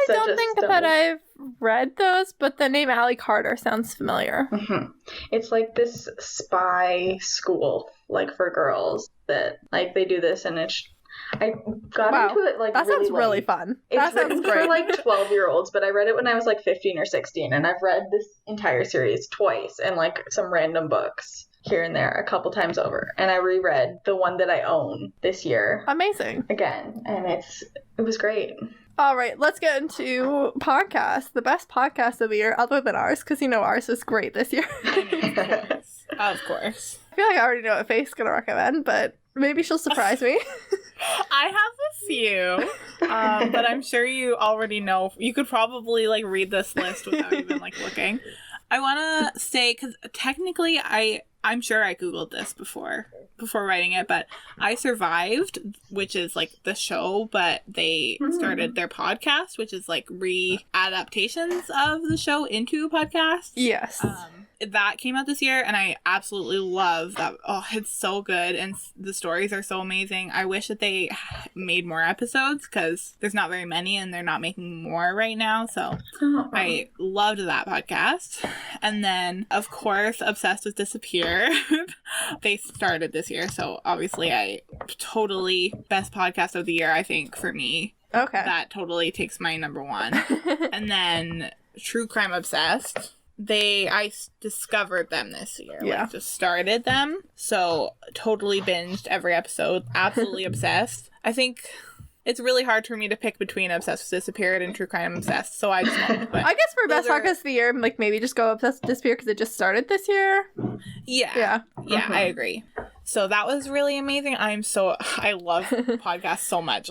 don't think that I've read those, but the name Ali Carter sounds familiar. Mm-hmm. It's like this spy school, like for girls, that like they do this, and I got into it like that really sounds really fun. It's that sounds great. for like 12-year-olds, but I read it when I was like 15 or 16, and I've read this entire series twice, and like some random books here and there a couple times over, and I reread the one that I own this year. Amazing. Again, and it was great. All right, let's get into podcasts. The best podcast of the year, other than ours, because you know ours is great this year. Of course. I feel like I already know what Faith's going to recommend, but maybe she'll surprise me. I have a few, but I'm sure you already know. You could probably like read this list without even like looking. I want to say, because technically I'm sure I Googled this before writing it, but I Survived, which is like the show, but they started their podcast, which is like re-adaptations of the show into a podcast. Yes. That came out this year, and I absolutely love that. Oh, it's so good, and the stories are so amazing. I wish that they made more episodes, because there's not very many, and they're not making more right now, so I loved that podcast. And then, of course, Obsessed with Disappear. They started this year, so obviously I totally best podcast of the year, I think, for me. Okay. That totally takes my number one. And then True Crime Obsessed. I discovered them this year. Yeah. Like, just started them. So totally binged every episode. Absolutely obsessed. I think it's really hard for me to pick between Obsessed with Disappeared and True Crime Obsessed. So I just went. I guess for best podcast of the year, like maybe just go Obsessed with Disappear because it just started this year. Yeah. Yeah, I agree. So that was really amazing. I love podcasts so much.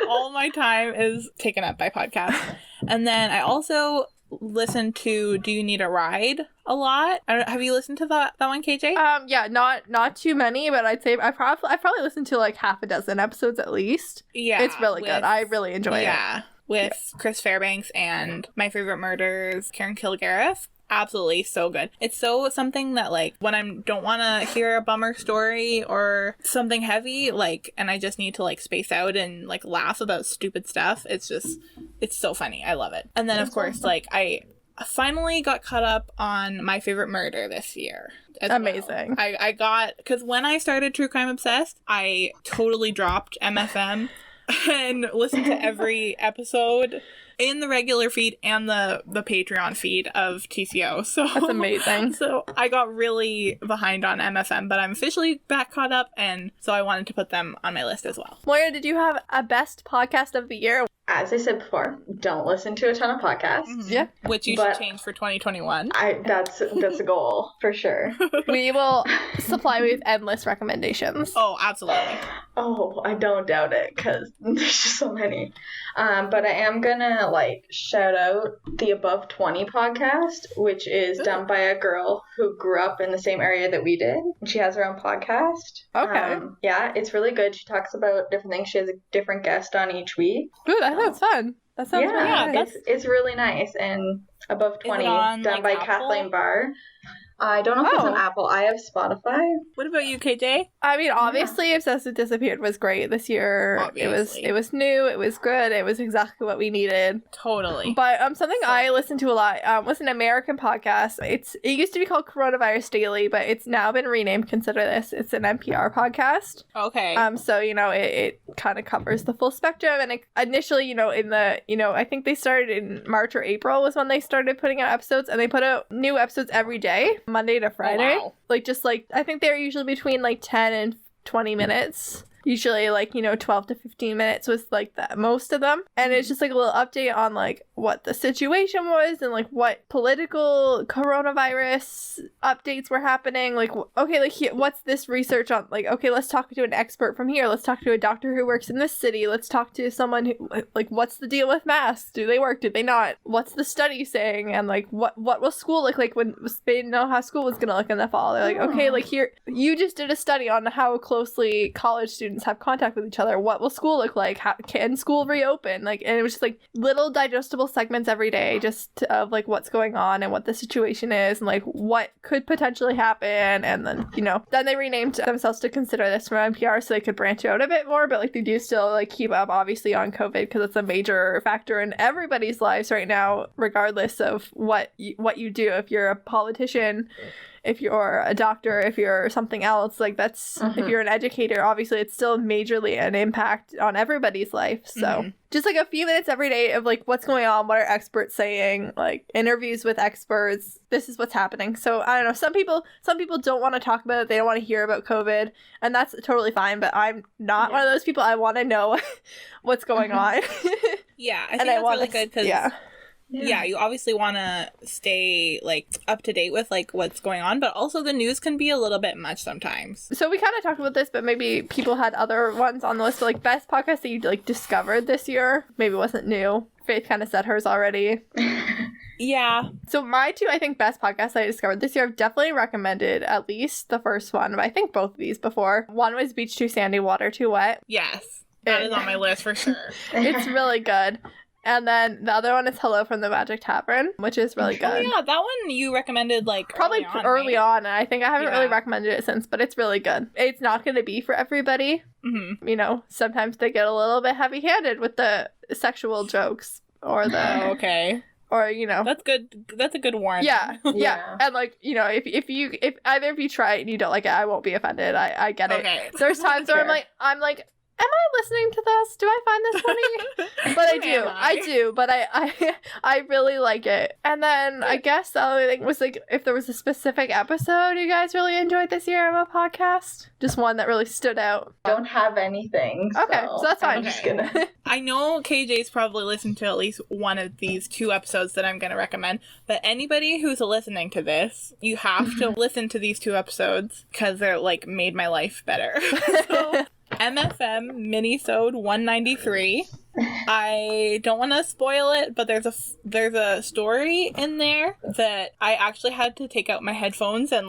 All my time is taken up by podcasts. And then I also listen to Do You Need a Ride a lot. Have you listened to that one, KJ? Yeah, not too many, but I'd say I probably listened to like half a dozen episodes at least. Yeah, it's really good. I really enjoy it. Yeah, with Chris Fairbanks and My Favorite Murders, Karen Kilgariff. Absolutely so good. It's so something that like when I don't want to hear a bummer story or something heavy, like, and I just need to like space out and like laugh about stupid stuff. It's so funny. I love it. And then of course like I finally got caught up on My Favorite Murder this year. Amazing. Well. I got, because when I started True Crime Obsessed, I totally dropped MFM and listened to every episode in the regular feed and the Patreon feed of TCO. So that's amazing. So I got really behind on MFM, but I'm officially back caught up, and so I wanted to put them on my list as well. Moira, did you have a best podcast of the year? As I said before, don't listen to a ton of podcasts. Mm-hmm. Yeah. Which you should change for 2021. That's a goal, for sure. We will supply with endless recommendations. Oh, absolutely. Oh, I don't doubt it, because there's just so many. But I am gonna, shout out the Above 20 podcast, which is done by a girl who grew up in the same area that we did. She has her own podcast. Okay. Yeah, it's really good. She talks about different things. She has a different guest on each week. Ooh, that sounds fun. That sounds really nice. It's really nice. And Above 20, on, done by Apple? Kathleen Barr. I don't know if it's on Apple. I have Spotify. What about you, KJ? I mean, obviously, Obsessive Disappeared was great this year. Obviously. It was new. It was good. It was exactly what we needed. Totally. But something I listened to a lot was an American podcast. It used to be called Coronavirus Daily, but it's now been renamed. Consider this. It's an NPR podcast. Okay. So it kind of covers the full spectrum. And initially, I think they started in March or April was when they started putting out episodes, and they put out new episodes every day, Monday to Friday. Oh, wow. I think they're usually between 10 and 20 minutes. Usually 12 to 15 minutes was most of them. And it's just a little update on what the situation was and what political coronavirus updates were happening. What's this research on? Okay, let's talk to an expert from here. Let's talk to a doctor who works in this city. Let's talk to someone who what's the deal with masks? Do they work? Do they not? What's the study saying? And what will school look like when they didn't know how school was gonna look in the fall? They're okay, here you just did a study on how closely college students have contact with each other. What will school look like? How can school reopen? And it was just little digestible segments every day, just of what's going on and what the situation is and what could potentially happen. And then then they renamed themselves to Consider This from NPR so they could branch out a bit more, but they do still keep up obviously on COVID because it's a major factor in everybody's lives right now, regardless of what you do. If you're a politician, if you're a doctor, if you're something else, that's if you're an educator, obviously it's still majorly an impact on everybody's life. So just a few minutes every day of what's going on, what are experts saying, interviews with experts, this is what's happening. So I don't know, some people don't want to talk about it, they don't want to hear about COVID, and that's totally fine, but I'm not one of those people. I want to know what's going on. Yeah, I think that's really good because Yeah, you obviously want to stay up to date with what's going on, but also the news can be a little bit much sometimes. So we kind of talked about this, but maybe people had other ones on the list. So best podcast that you discovered this year, maybe wasn't new. Faith kind of said hers already. Yeah. So my two, I think, best podcasts I discovered this year, I've definitely recommended at least the first one, but I think both of these before. One was Beach Too Sandy, Water Too Wet. Yes, that is on my list for sure. It's really good. And then the other one is Hello from the Magic Tavern, which is really good. Oh yeah, that one you recommended probably early on, and I think I haven't really recommended it since, but it's really good. It's not going to be for everybody. Mm-hmm. Sometimes they get a little bit heavy-handed with the sexual jokes or the okay. Or that's good. That's a good warning. Yeah. And if either of you try it and you don't like it, I won't be offended. I get it. Okay. There's times where I'm like, am I listening to this? Do I find this funny? But I do. But I really like it. And then I guess the other thing was if there was a specific episode you guys really enjoyed this year of a podcast, just one that really stood out. Don't have anything. Okay, so that's fine. I'm just gonna. I know KJ's probably listened to at least one of these two episodes that I'm going to recommend, but anybody who's listening to this, you have to listen to these two episodes because they're made my life better. So, MFM Minisode 193. I don't want to spoil it, but there's a story in there that I actually had to take out my headphones and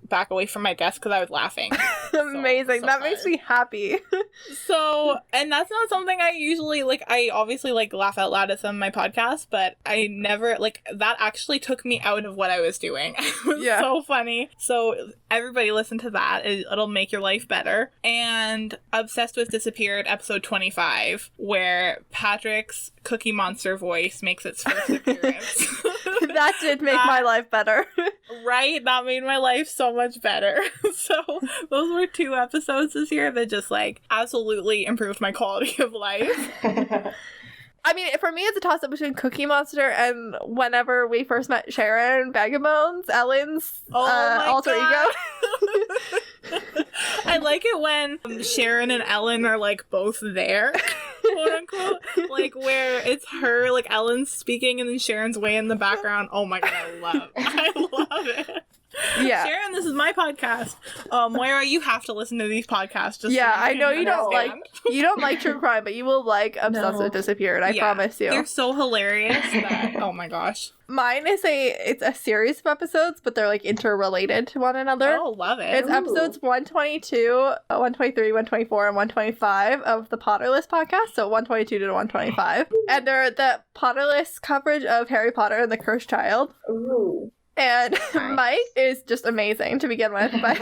back away from my desk because I was laughing. Amazing. So that makes me happy. So, and that's not something I usually, like, I obviously, like, laugh out loud at some of my podcasts, but I never, like, that actually took me out of what I was doing. It was so funny. So, everybody listen to that. It'll make your life better. And Obsessed with Disappeared, episode 25, where Patrick's Cookie Monster voice makes its first appearance. That did make my life better. Right? That made my life so much better. So those were 2 episodes this year that just, like, absolutely improved my quality of life. I mean, for me, it's a toss-up between Cookie Monster and whenever we first met Sharon Vagabonds, Ellen's alter ego. I like it when Sharon and Ellen are, like, both there, quote unquote. Like, where it's her, like, Ellen's speaking and then Sharon's way in the background. Oh my god, I love it. Yeah. Sharon, this is my podcast. Moira, you have to listen to these podcasts. Just yeah, so I know you don't understand. you don't like true crime, but you will like Obsessed with Disappeared. I promise you. They're so hilarious that, oh my gosh. Mine is it's a series of episodes, but they're like interrelated to one another. Oh, love it. It's episodes 122, 123, 124, and 125 of the Potterless podcast. So 122 to 125. And they're the Potterless coverage of Harry Potter and the Cursed Child. Ooh. And Nice. Mike is just amazing to begin with, but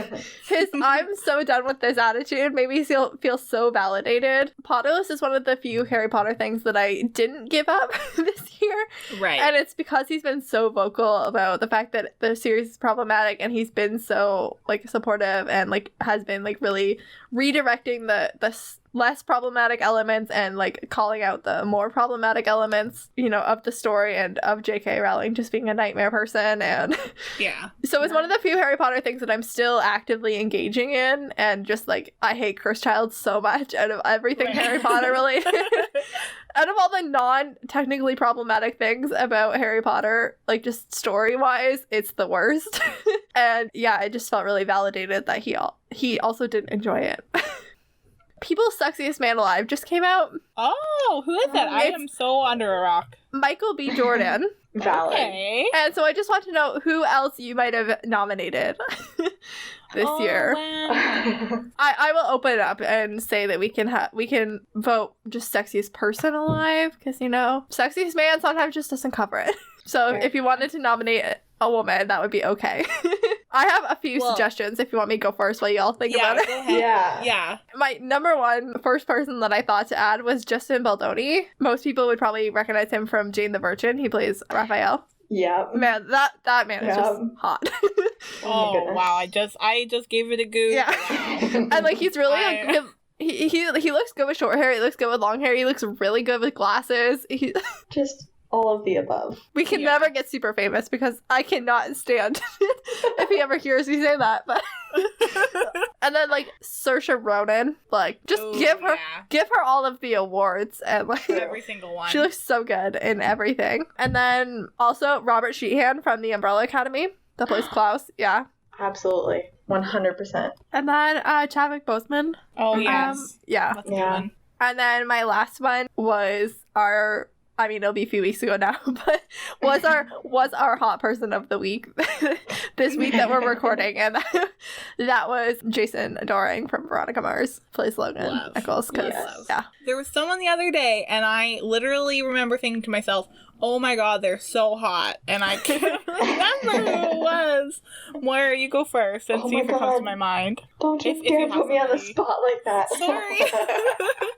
his I'm so done with this attitude made me feel so validated. Potterless is one of the few Harry Potter things that I didn't give up this year. Right. And it's because he's been so vocal about the fact that the series is problematic, and he's been so, like, supportive and, like, has been, like, really redirecting the less problematic elements and, like, calling out the more problematic elements, you know, of the story, and of J.K. Rowling just being a nightmare person. And yeah. so it's one of the few Harry Potter things that I'm still actively engaging in, and just, like, I hate Cursed Child so much out of everything Right. Harry Potter related. Out of all the non-technically problematic things about Harry Potter, like, just story-wise, it's the worst. And yeah, I just felt really validated that he also didn't enjoy it. People's Sexiest Man Alive just came out. Oh, who is that? I am so under a rock. Michael B. Jordan. Valid. Okay. And so I just want to know who else you might have nominated this year. Wow. I will open it up and say that we can vote just Sexiest Person Alive, because, you know, Sexiest Man sometimes just doesn't cover it. So Right. if you wanted to nominate a woman, that would be okay. I have a few suggestions if you want me to go first while you all think about it. Go ahead. Yeah. My number one first person that I thought to add was Justin Baldoni. Most people would probably recognize him from Jane the Virgin. He plays Raphael. Yeah. Man, that man is just hot. Oh, goodness. wow. I just gave it a goose. Yeah. Wow. And, like, he's really he looks good with short hair. He looks good with long hair. He looks really good with glasses. Just all of the above. We can never get super famous because I cannot stand if he ever hears me say that. But and then, like, Saoirse Ronan, like, just Ooh, give her all of the awards, and, like, every single one. she looks so good in everything. And then also Robert Sheehan from the Umbrella Academy that plays Klaus. Yeah. Absolutely. 100%. And then Chadwick Boseman. Oh, yes. Yeah. That's a good one. And then my last one was it'll be a few weeks ago now, but was our hot person of the week this week that we're recording, and that was Jason Dohring from Veronica Mars, plays Logan Nichols. Yeah, There was someone the other day, and I literally remember thinking to myself, oh my god, they're so hot, and I can't remember who it was. Moira, you go first and see if it comes to my mind. Don't you dare put me on the spot like that.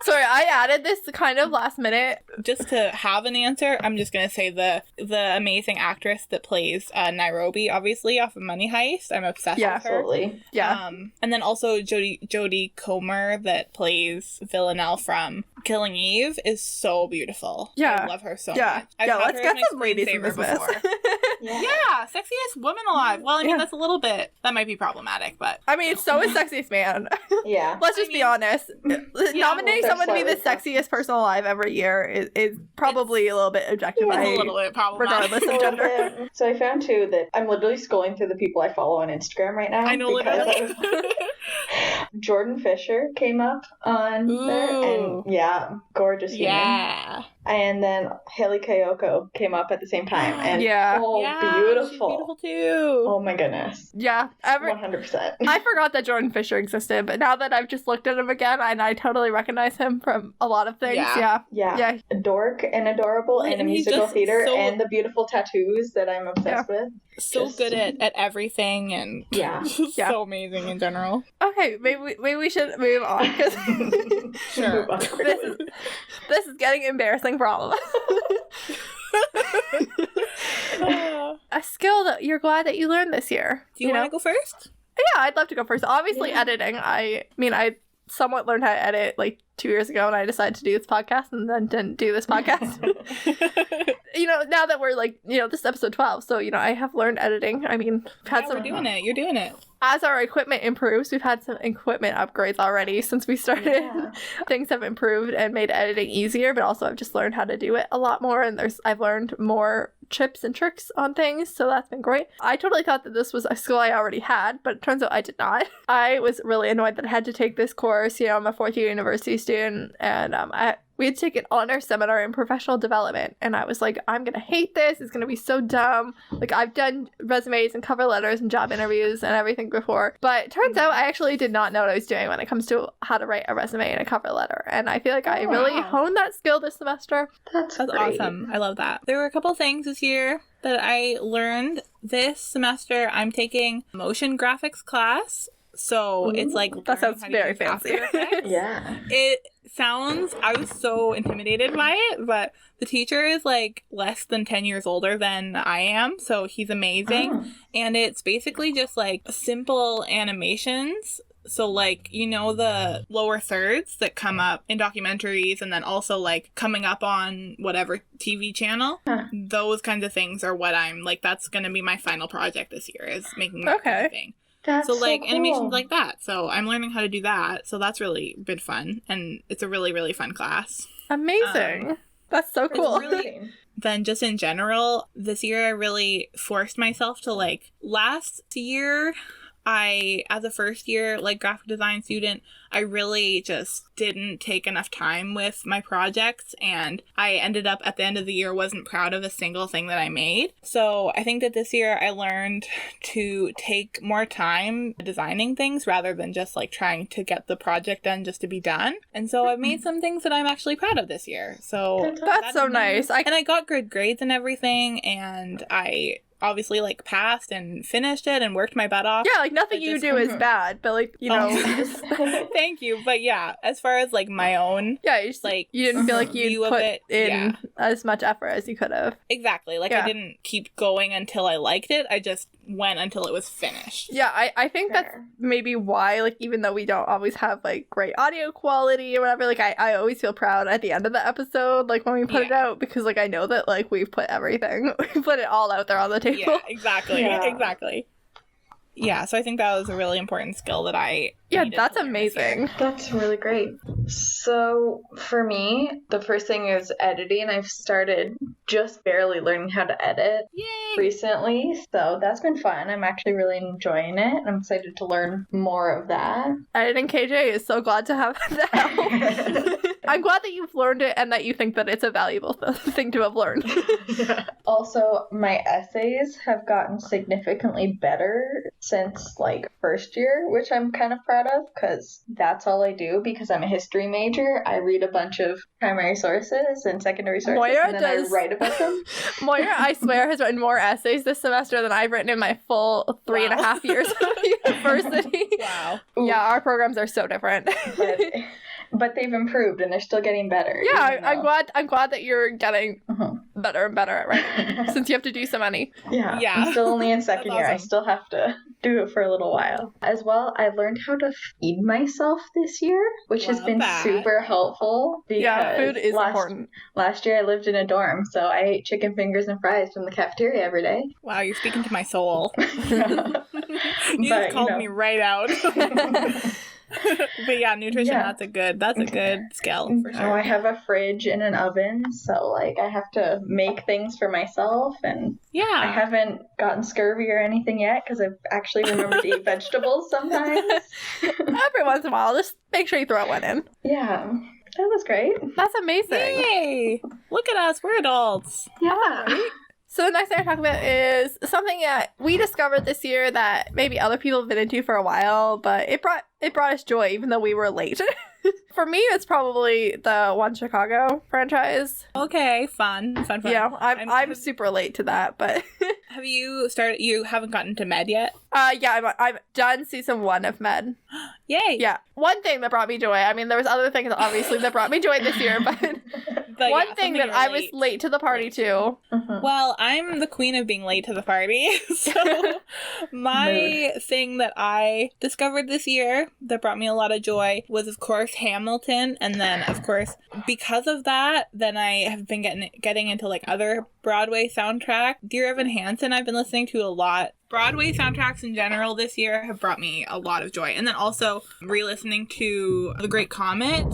Sorry, I added this kind of last minute. Just to have an answer, I'm just gonna say the amazing actress that plays Nairobi, obviously off of Money Heist. I'm obsessed with her. Absolutely. Yeah. And then also Jodie Comer that plays Villanelle from Killing Eve is so beautiful. Yeah. I love her so Yeah. much. I've had Let's her get as my some ladies in screensaver this mess. before. Yeah, sexiest woman alive. Well, I mean, that's a little bit, that might be problematic, but. I mean, so is Sexiest Man. Yeah. Let's just be honest. Nominating someone to be the sexiest person alive every year is probably a little bit objectifying. It's a little bit problematic. Regardless of gender. So I found too that I'm literally scrolling through the people I follow on Instagram right now. I know, literally. Jordan Fisher came up on there, and yeah, gorgeous human. Yeah. and then Haley Kayoko came up at the same time, and Yeah. beautiful. She's beautiful too. Oh my goodness. Yeah. 100%. I forgot that Jordan Fisher existed, but now that I've just looked at him again, and I totally recognize him from a lot of things. Yeah. A dork and adorable Well, and a and he's musical just theater so- and the beautiful tattoos that I'm obsessed with. So Just- good at everything, and just Yeah. so amazing in general. Okay, maybe we should move on, because Sure. Move on quickly. this is getting embarrassing for all of us. A skill that you're glad that you learned this year. Do you want to go first? Yeah, I'd love to go first. Obviously, Yeah. editing. I mean, I somewhat learned how to edit like 2 years ago, and I decided to do this podcast and then didn't do this podcast. Now that we're like, this is episode 12, so, I have learned editing. I mean, we've had We're doing it. You're doing it. As our equipment improves, we've had some equipment upgrades already since we started. Yeah. Things have improved and made editing easier, but also I've just learned how to do it a lot more, and I've learned more tips and tricks on things, so that's been great. I totally thought that this was a skill I already had, but it turns out I did not. I was really annoyed that I had to take this course. I'm a fourth year university student, and we had taken honor seminar in professional development, and I was like, I'm gonna hate this. It's gonna be so dumb. Like, I've done resumes and cover letters and job interviews and everything before, but it turns out I actually did not know what I was doing when it comes to how to write a resume and a cover letter, and I feel like I really honed that skill this semester. That's great. Awesome. I love that. There were a couple things this year that I learned this semester. I'm taking motion graphics class. So it's like That learning sounds how to very use After fancy. Effects. Yeah. It sounds, I was so intimidated by it, but the teacher is like less than 10 years older than I am, so he's amazing. Oh. And it's basically just like simple animations. So like, the lower thirds that come up in documentaries and then also like coming up on whatever TV channel, those kinds of things are what I'm like, that's going to be my final project this year, is making that kind of thing. That's So like cool. animations like that. So I'm learning how to do that. So that's really been fun, and it's a really, really fun class. Amazing. That's so cool. Really- Then just in general, this year I really forced myself to like, last year as a first year like graphic design student, I really just didn't take enough time with my projects, and I ended up at the end of the year wasn't proud of a single thing that I made. So I think that this year I learned to take more time designing things rather than just like trying to get the project done just to be done. And so I've made some things that I'm actually proud of this year. So That's so nice. and I got good grades and everything, and I obviously like passed and finished it and worked my butt off. Yeah, like nothing you do is bad, but like, you just Thank you. But yeah, as far as like my own, yeah, you just like, you didn't feel like view you of put it, in yeah. as much effort as you could have. Exactly. Like Yeah. I didn't keep going until I liked it. I just went until it was finished. Yeah, I think that's Fair. maybe why, like, even though we don't always have like great audio quality or whatever, like I always feel proud at the end of the episode, like when we put it out, because like I know that like we've put everything, we put it all out there on the table. Yeah, exactly. Yeah. Exactly. Yeah, so I think that was a really important skill that I Yeah, needed that's to learn this year. amazing. That's really great. So for me, the first thing is editing. I've started just barely learning how to edit Yay! recently, so that's been fun. I'm actually really enjoying it. I'm excited to learn more of that. Editing KJ is so glad to have the help. I'm glad that you've learned it and that you think that it's a valuable thing to have learned. Also, my essays have gotten significantly better since like first year, which I'm kind of proud of because that's all I do because I'm a history major. I read a bunch of primary sources and secondary sources Moira and then does- I write about them. Moira, I swear, has written more essays this semester than I've written in my full 3.5 years of university. Wow. Ooh. Yeah, our programs are so different. But they've improved and they're still getting better. Yeah, even I'm though- I'm glad that you're getting Uh-huh. better and better at writing since you have to do so many. Yeah, Yeah. I'm still only in second That's year. I awesome. still have to do it for a little while. As well, I learned how to feed myself this year, which has Love been that. super helpful. Because Yeah, food is last, important. Last year I lived in a dorm, so I ate chicken fingers and fries from the cafeteria every day. Wow, you're speaking to my soul. you But, just called you know. me right out. But yeah, nutrition, Yeah. that's a good skill for Oh, sure. I have a fridge and an oven, so like I have to make things for myself, and I Yeah. haven't gotten scurvy or anything yet because I've actually remembered to eat vegetables sometimes. Every once in a while, just make sure you throw one in. Yeah. That was great. That's amazing. Yay! Look at us, we're adults. Yeah. So the next thing I talk about is something that we discovered this year that maybe other people have been into for a while, but it brought us joy even though we were late. For me, it's probably the One Chicago franchise. Okay, fun. Yeah, I'm super late to that, but have you started? You haven't gotten to Med yet? Yeah, I'm done season 1 of Med. Yay! Yeah, one thing that brought me joy. I mean, there was other things obviously that brought me joy this year, but one thing that I was late to the party to. Well, I'm the queen of being late to the party. So my thing that I discovered this year that brought me a lot of joy was, of course, Hamilton. And then, of course, because of that, then I have been getting into like other Broadway soundtrack. Dear Evan Hansen, I've been listening to a lot. Broadway soundtracks in general this year have brought me a lot of joy. And then also re-listening to The Great Comet,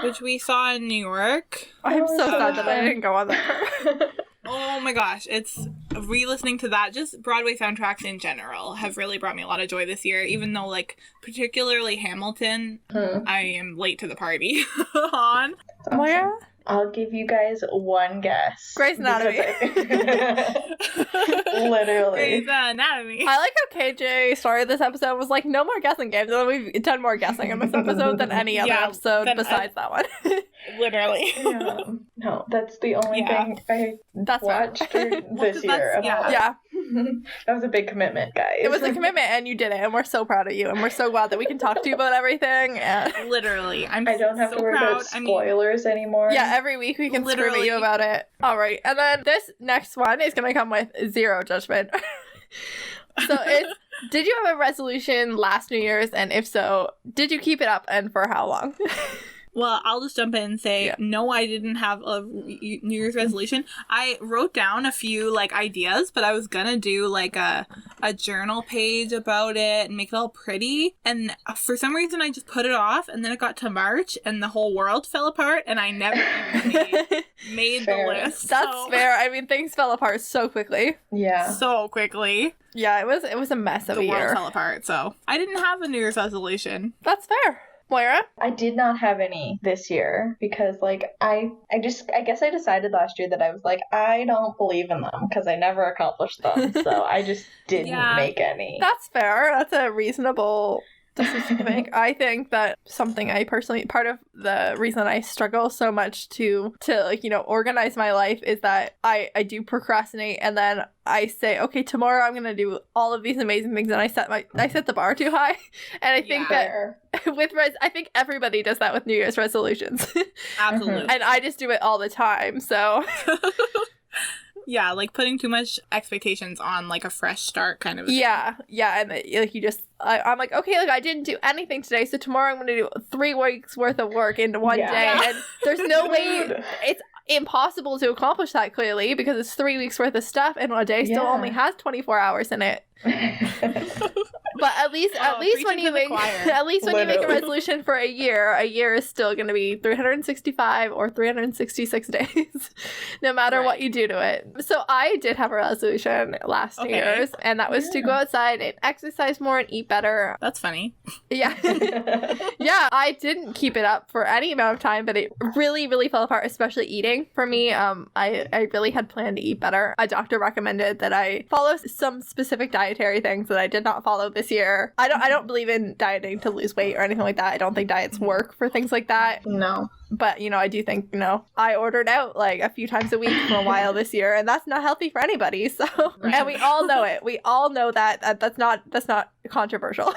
which we saw in New York. I'm so sad that I didn't go on that trip. Oh my gosh, it's re-listening to that. Just Broadway soundtracks in general have really brought me a lot of joy this year, even though, like, particularly Hamilton, I am late to the party on. Where? I'll give you guys one guess. Grey's Anatomy. Literally. Grey's Anatomy. I like how KJ started this episode was like, no more guessing games. And we've done more guessing in this episode than any other episode besides that one. Literally. Yeah. No, that's the only thing I watched this year. Yeah. That was a big commitment, guys. It was a commitment, and you did it, and we're so proud of you, and we're so glad that we can talk to you about everything. And literally. I don't have to worry about spoilers anymore. Yeah, every week we can scream at you about it. All right, and then this next one is going to come with zero judgment. So did you have a resolution last New Year's, and if so, did you keep it up, and for how long? Well, I'll just jump in and say, no, I didn't have a New Year's resolution. I wrote down a few, like, ideas, but I was gonna do, like, a journal page about it and make it all pretty. And for some reason, I just put it off, and then it got to March, and the whole world fell apart, and I never even made the list. That's fair. I mean, things fell apart so quickly. Yeah. So quickly. Yeah, it was a mess of a year. The world fell apart, so I didn't have a New Year's resolution. That's fair. Moira? I did not have any this year because, like, I guess I decided last year that I was like, I don't believe in them because I never accomplished them. So I just didn't make any. That's fair. That's a reasonable decision to make. I think that something I personally, part of the reason I struggle so much to like, you know, organize my life is that I do procrastinate, and then I say, okay, tomorrow I'm gonna do all of these amazing things, and I set the bar too high. And I think that I think everybody does that with New Year's resolutions. Absolutely. And I just do it all the time, so yeah, like putting too much expectations on like a fresh start kind of thing. Yeah, and like you just I'm like, okay, like I didn't do anything today, so tomorrow I'm gonna do 3 weeks worth of work in one day, and there's no way it's impossible to accomplish that, clearly, because it's 3 weeks worth of stuff, and a day still only has 24 hours in it. But at least when you make a resolution for a year is still going to be 365 or 366 days, no matter what you do to it. So I did have a resolution last New Year's, and that was to go outside and exercise more and eat better. That's funny. Yeah. Yeah, I didn't keep it up for any amount of time, but it really, really fell apart, especially eating. For me, I really had planned to eat better. A doctor recommended that I follow some specific dietary things that I did not follow this year. I don't believe in dieting to lose weight or anything like that. I don't think diets work for things like that. No. But, you know, I do think, you know, I ordered out like a few times a week for a while this year, and that's not healthy for anybody. So, and we all know it. We all know that that's not controversial.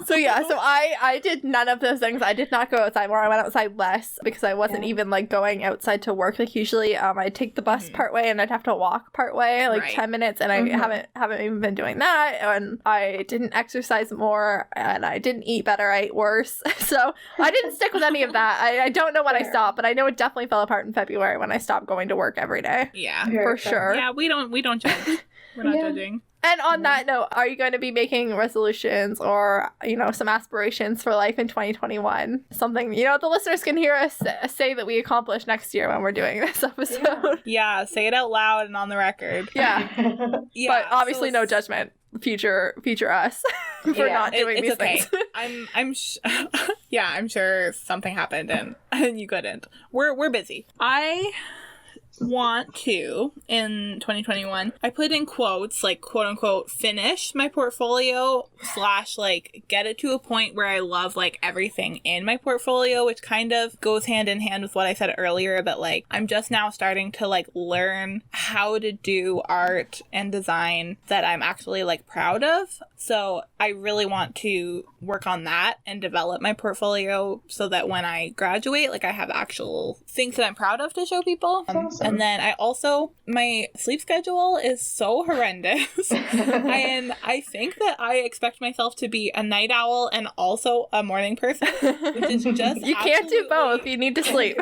So yeah, so I did none of those things. I did not go outside more. I went outside less because I wasn't even like going outside to work. Like usually I'd take the bus part way and I'd have to walk part way, like 10 minutes, and I haven't even been doing that. And I didn't exercise more, and I didn't eat better. I ate worse. So I didn't stick with any of that. I don't know when I stopped, but I know it definitely fell apart in February when I stopped going to work every day. Yeah. For sure. Yeah, we don't judge. We're not judging. And on that note, are you going to be making resolutions or, some aspirations for life in 2021? Something, the listeners can hear us say that we accomplish next year when we're doing this episode. Yeah, say it out loud and on the record. Yeah. Yeah, but obviously no judgment. Future us for not doing these things. I'm sure something happened and you couldn't. We're busy. I want to, in 2021, I put in quotes, like, quote unquote, finish my portfolio / like get it to a point where I love like everything in my portfolio, which kind of goes hand in hand with what I said earlier, that like I'm just now starting to like learn how to do art and design that I'm actually like proud of. So I really want to work on that and develop my portfolio so that when I graduate, like I have actual things that I'm proud of to show people. Awesome. And then my sleep schedule is so horrendous. And I think that I expect myself to be a night owl and also a morning person, which is just you can't do both. You need to sleep.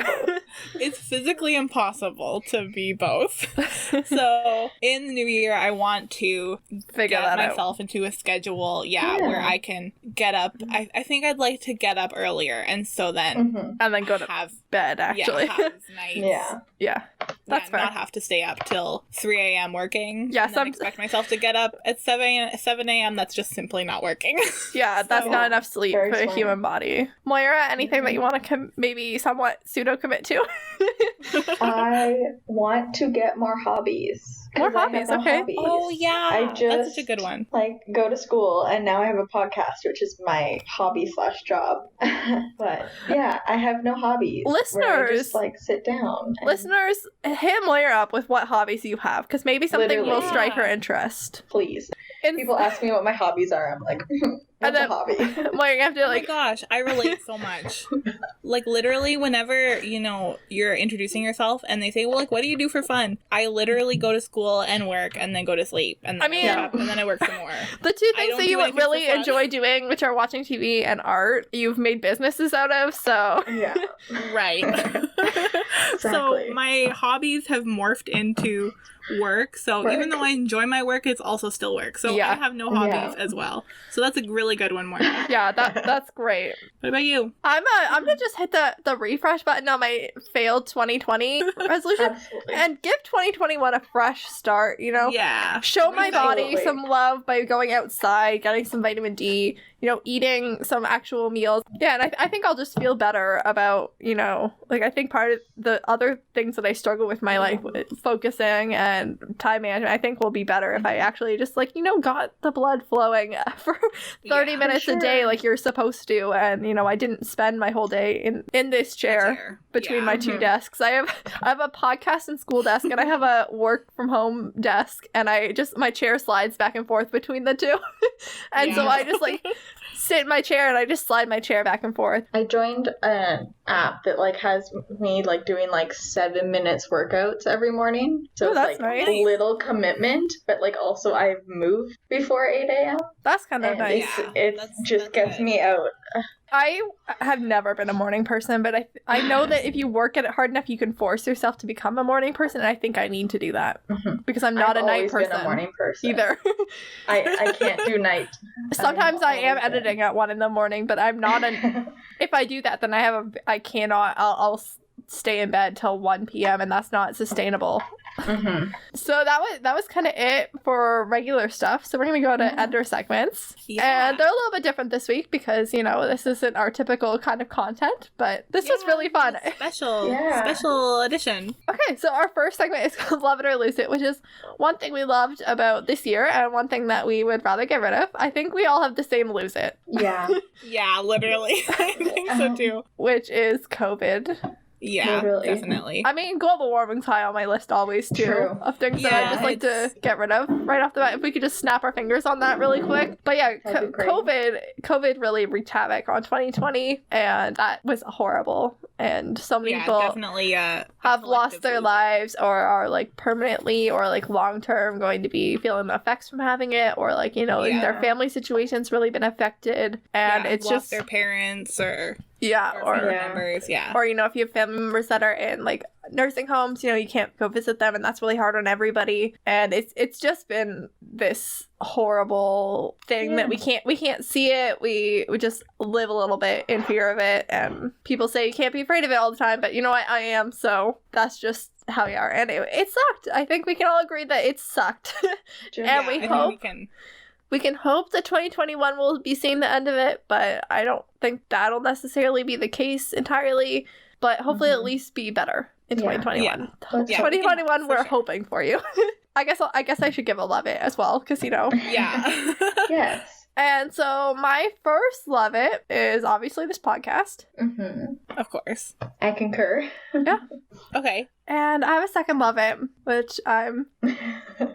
It's physically impossible to be both. So in the new year, I want to figure that myself out. into a schedule, where I can get up. I think I'd like to get up earlier, and so then and then go to bed. Actually, have nights. Yeah. That's fair. Not have to stay up till 3 a.m. working. Yeah, and then expect myself to get up at 7 a.m. That's just simply not working. Yeah, that's not enough sleep Very for a smart. human body. Moira, anything that you want to maybe somewhat pseudo commit to? I want to get more hobbies. 'Cause More I have hobbies, no okay. hobbies. Oh yeah, I that's just such a good one. like go to school, and now I have a podcast, which is my hobby / job. But yeah, I have no hobbies. where I Listeners. just like sit down. and- Listeners, hit Moira up with what hobbies you have, because maybe something Literally. will strike her interest. Please. And People ask me what my hobbies are. I'm like, what's then- a hobby? Moira, you have to Oh my like. gosh, I relate so much. Like literally whenever, you're introducing yourself and they say, well, like, what do you do for fun? I literally go to school and work and then go to sleep. And then I mean- wake up and then I work some more. The two I things don't that do you anything really for fun. enjoy doing, which are watching TV and art, you've made businesses out of, so. Yeah. Right. Exactly. So my hobbies have morphed into work. So even though I enjoy my work, it's also still work. So Yeah. I have no hobbies as well. So that's a really good one, Moira. Yeah, that's great. What about you? I'm gonna just hit the refresh button on my failed 2020 resolution Absolutely. and give 2021 a fresh start, Yeah. Show my body Absolutely. some love by going outside, getting some vitamin D, eating some actual meals. Yeah, and I think I'll just feel better about, I think part of the other things that I struggle with my life, with focusing and time management, I think will be better if I actually just, got the blood flowing for 30 Yeah, minutes a day like you're supposed to. And, I didn't spend my whole day in this chair between my two desks. I have a podcast and school desk, and I have a work from home desk, and my chair slides back and forth between the two. And so I just sit in my chair and I just slide my chair back and forth. I joined an app that has me doing 7 minutes workouts every morning. So Oh, that's it's nice. a little commitment, but also I've moved before 8 a.m. That's kind of and nice. It just gets good. me out. I have never been a morning person, but I know that if you work at it hard enough, you can force yourself to become a morning person, and I think I need to do that because I'm not I've a night always person been a morning person either. I can't do night. Sometimes I am always been. editing at 1 a.m, but I'm not if I do that, then I cannot. I'll stay in bed till 1 p.m. and that's not sustainable. So that was kind of it for regular stuff. So we're gonna go to Ender segments, and they're a little bit different this week because this isn't our typical kind of content, but this was really fun. Special edition. Okay, so our first segment is called Love It or Lose It, which is one thing we loved about this year and one thing that we would rather get rid of. I think we all have the same lose it, Yeah. Yeah, literally. I think so too. which is COVID. Yeah, Literally. definitely. I mean, global warming's high on my list always, too, True. of things that I just like to get rid of right off the bat. If we could just snap our fingers on that really quick. But yeah, That'd be great. COVID really wreaked havoc on 2020, and that was horrible. And so many people definitely have lost their lives or are permanently or long-term going to be feeling the effects from having it, or their family situation's really been affected, and it's just their parents or or family members, or if you have family members that are in nursing homes, you know, you can't go visit them, and that's really hard on everybody. And it's just been this horrible thing that we can't see it. We just live a little bit in fear of it, and people say you can't be afraid of it all the time, but you know what, I am, so that's just how we are. And it sucked. I think we can all agree that it sucked. And we can hope that 2021 will be seeing the end of it, but I don't think that'll necessarily be the case entirely. But hopefully at least be better in 2021. 2021, we're hoping for you. I guess I should give a love it as well, because, you know. Yeah. Yes. And so my first love it is obviously this podcast. Of course. I concur. Yeah. Okay. And I have a second love it, which I'm nervous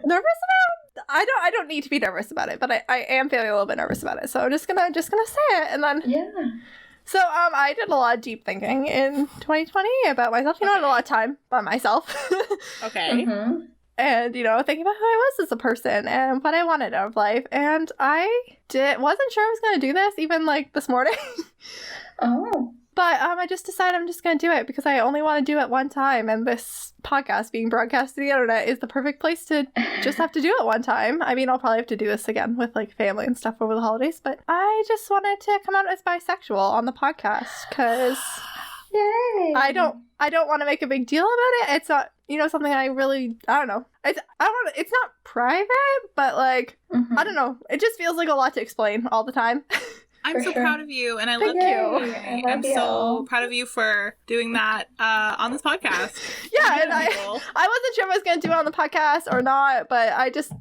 about. I don't need to be nervous about it, but I am feeling a little bit nervous about it. So I'm just gonna say it, and then So I did a lot of deep thinking in 2020 about myself. You know, I had a lot of time by myself. Okay. And, you know, thinking about who I was as a person and what I wanted out of life. And I wasn't sure I was going to do this even, like, this morning. But I just decided I'm just going to do it because I only want to do it one time. And this podcast being broadcast to the internet is the perfect place to just have to do it one time. I mean, I'll probably have to do this again with, like, family and stuff over the holidays. But I just wanted to come out as bisexual on the podcast because I don't want to make a big deal about it. It's not, you know, something I don't know. It's not private, but, like, I don't know. It just feels like a lot to explain all the time. I'm so proud of you, and I love you. I'm so proud of you for doing that on this podcast. Yeah, and I wasn't sure if I was going to do it on the podcast or not, but I just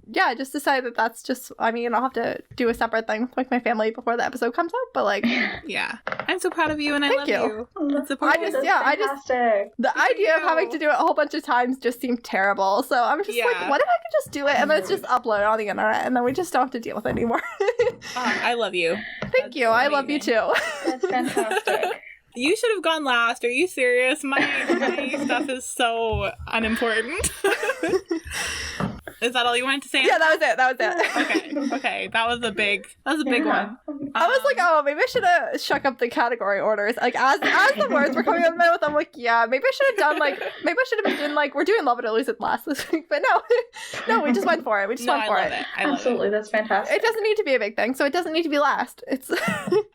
decided that that's just, I mean, I'll have to do a separate thing with like my family before the episode comes out, but like... Yeah. I'm so proud of you, and I love you. The idea of having to do it a whole bunch of times just seemed terrible, so I'm just like, what if I could just do it and then it's just upload it on the internet, and then we just don't have to deal with it anymore. I love you. Thank you. I love you too. That's fantastic. You should have gone last. Are you serious? My stuff is so unimportant. Is that all you wanted to say? Yeah, that was it. Okay. That was a big one. I was like, oh, maybe I should have shuck up the category orders. Like, as the words were coming out of my mouth, I'm like, yeah, maybe I should have done, like, maybe I should have been like, we're doing Love It or Lose It last this week. But no, we just went for it. We just went for it. Absolutely, that's fantastic. It doesn't need to be a big thing, so it doesn't need to be last. It's...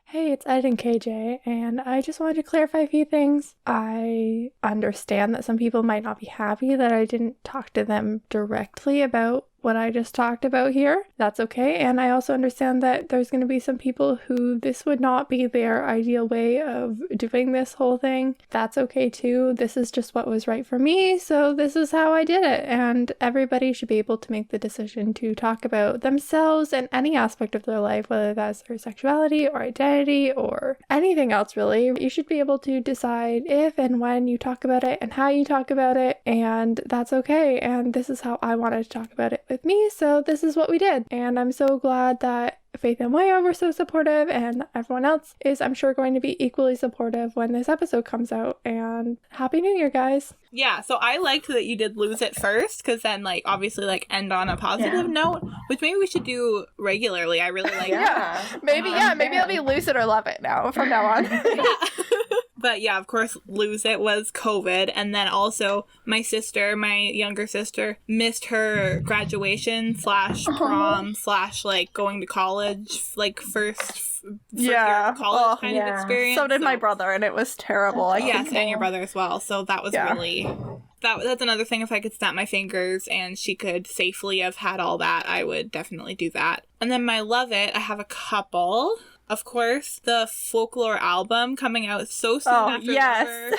Hey, it's Ed and KJ, and I just wanted to clarify a few things. I understand that some people might not be happy that I didn't talk to them directly about what I just talked about here. That's okay. And I also understand that there's going to be some people who this would not be their ideal way of doing this whole thing. That's okay too. This is just what was right for me, so this is how I did it. And everybody should be able to make the decision to talk about themselves and any aspect of their life, whether that's their sexuality or identity or anything else really. You should be able to decide if and when you talk about it and how you talk about it, and that's okay. And this is how I wanted to talk about it with me, so this is what we did. And I'm so glad that Faith and Moya were so supportive, and everyone else is, I'm sure, going to be equally supportive when this episode comes out. And Happy New Year, guys. Yeah, so I liked that you did lose it first, because then, like, obviously, like, end on a positive note, which maybe we should do regularly. I really like that. Maybe it'll be lose it or love it now, from now on. But yeah, of course, lose it was COVID. And then also my younger sister, missed her graduation / prom / like going to college, like first year of college kind of experience. So did my brother, and it was terrible. Yes, and your brother as well. So that was really... That's another thing. If I could snap my fingers and she could safely have had all that, I would definitely do that. And then my love it, I have a couple. Of course, the Folklore album coming out so soon after Lover,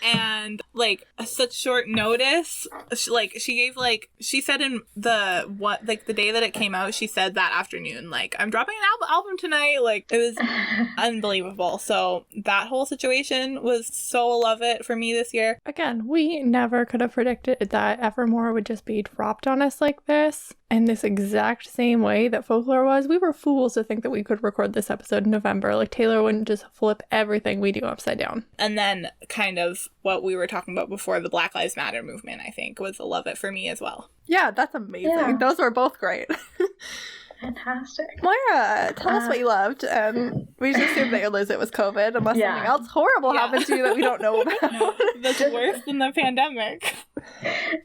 and like such short notice. She said in the day that it came out, she said that afternoon, like, I'm dropping an album tonight. Like, it was unbelievable. So that whole situation was so love it for me this year. Again, we never could have predicted that Evermore would just be dropped on us like this. In this exact same way that Folklore was. We were fools to think that we could record this episode in November. Like, Taylor wouldn't just flip everything we do upside down. And then kind of what we were talking about before, the Black Lives Matter movement, I think, was a love it for me as well. Yeah, that's amazing. Yeah. Those were both great. Fantastic. Moira, tell us what you loved. We just assume that you lose it was COVID unless Yeah. something else horrible Yeah. happens to you that we don't know about. No, that's worse than the pandemic.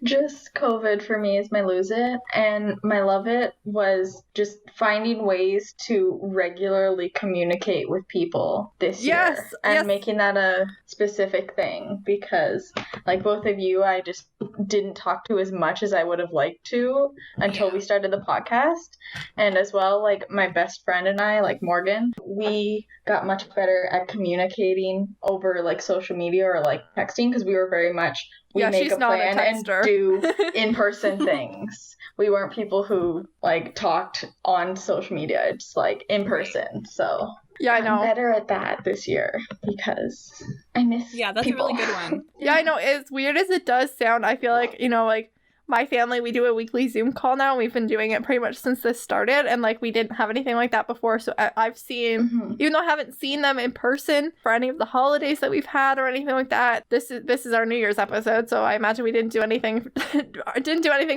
Just COVID for me is my lose it, and my love it was just finding ways to regularly communicate with people this Yes, year and yes. making that a specific thing, because like both of you, I just didn't talk to as much as I would have liked to until we started the podcast. And as well, like my best friend and I, like Morgan, we got much better at communicating over like social media or like texting, because we were very much we make she's a not a plan and texter. do in-person things. We weren't people who like talked on social media. It's like in person. So Yeah, I I'm know. better at that this year because I miss Yeah, that's people. a really good one. Yeah, I know. As weird as it does sound, I feel like, like my family, we do a weekly Zoom call now, and we've been doing it pretty much since this started, and like we didn't have anything like that before. So I've seen, Mhm. even though I haven't seen them in person for any of the holidays that we've had or anything like that, this is our New Year's episode, so I imagine we didn't do anything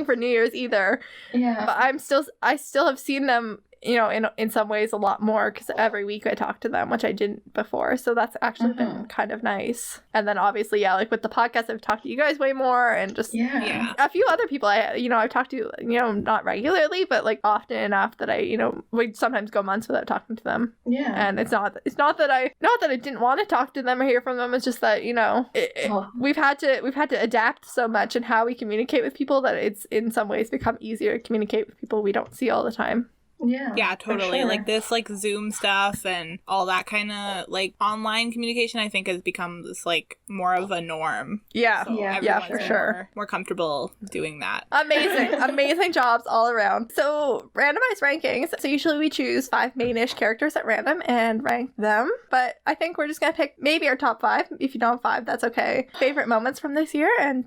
for New Year's either. Yeah. But I still have seen them, in some ways a lot more, because every week I talk to them, which I didn't before. So that's actually been kind of nice. And then obviously, yeah, like with the podcast, I've talked to you guys way more, and just Yeah. a few other people I've talked to, not regularly, but like often enough that we sometimes go months without talking to them. Yeah. And it's not that I didn't want to talk to them or hear from them. It's just that we've had to adapt so much in how we communicate with people that it's in some ways become easier to communicate with people we don't see all the time. Yeah, for totally. sure. Like this, like Zoom stuff and all that kind of like online communication, I think has become this like more of a norm. Yeah, So Yeah, everyone's for sure. more comfortable doing that. Amazing jobs all around. So randomized rankings. So usually we choose 5 mainish characters at random and rank them, but I think we're just gonna pick maybe our top 5. If you don't have 5, that's okay. Favorite moments from this year, and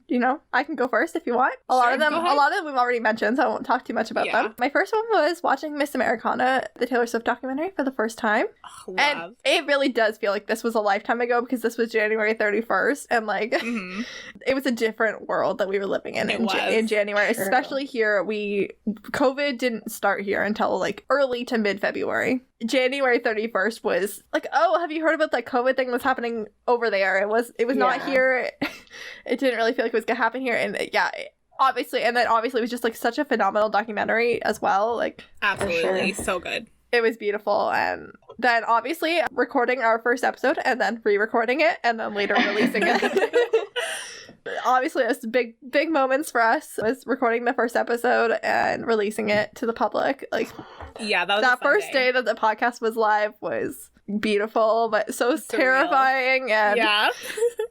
I can go first if you want. A lot Sure, of them go ahead. we've already mentioned, so I won't talk too much about Yeah. them. My first one was watching Miss Americana, the Taylor Swift documentary, for the first time. Love. And it really does feel like this was a lifetime ago, because this was January 31st, and like Mhm. it was a different world that we were living in It in, was. in January. True. Especially here, COVID didn't start here until like early to mid-February. January 31st was like, oh, have you heard about that COVID thing that's happening over there? It was not Yeah. here. It didn't really feel like it was gonna happen here, and obviously it was just like such a phenomenal documentary as well. Like Absolutely. So good. it was beautiful. And then obviously recording our first episode and then re-recording it and then later releasing it. Obviously, it was big moments for us. Was recording the first episode and releasing it to the public. Like Yeah, that was that a fun first day that the podcast was live was beautiful, but so Surreal. terrifying. And Yeah.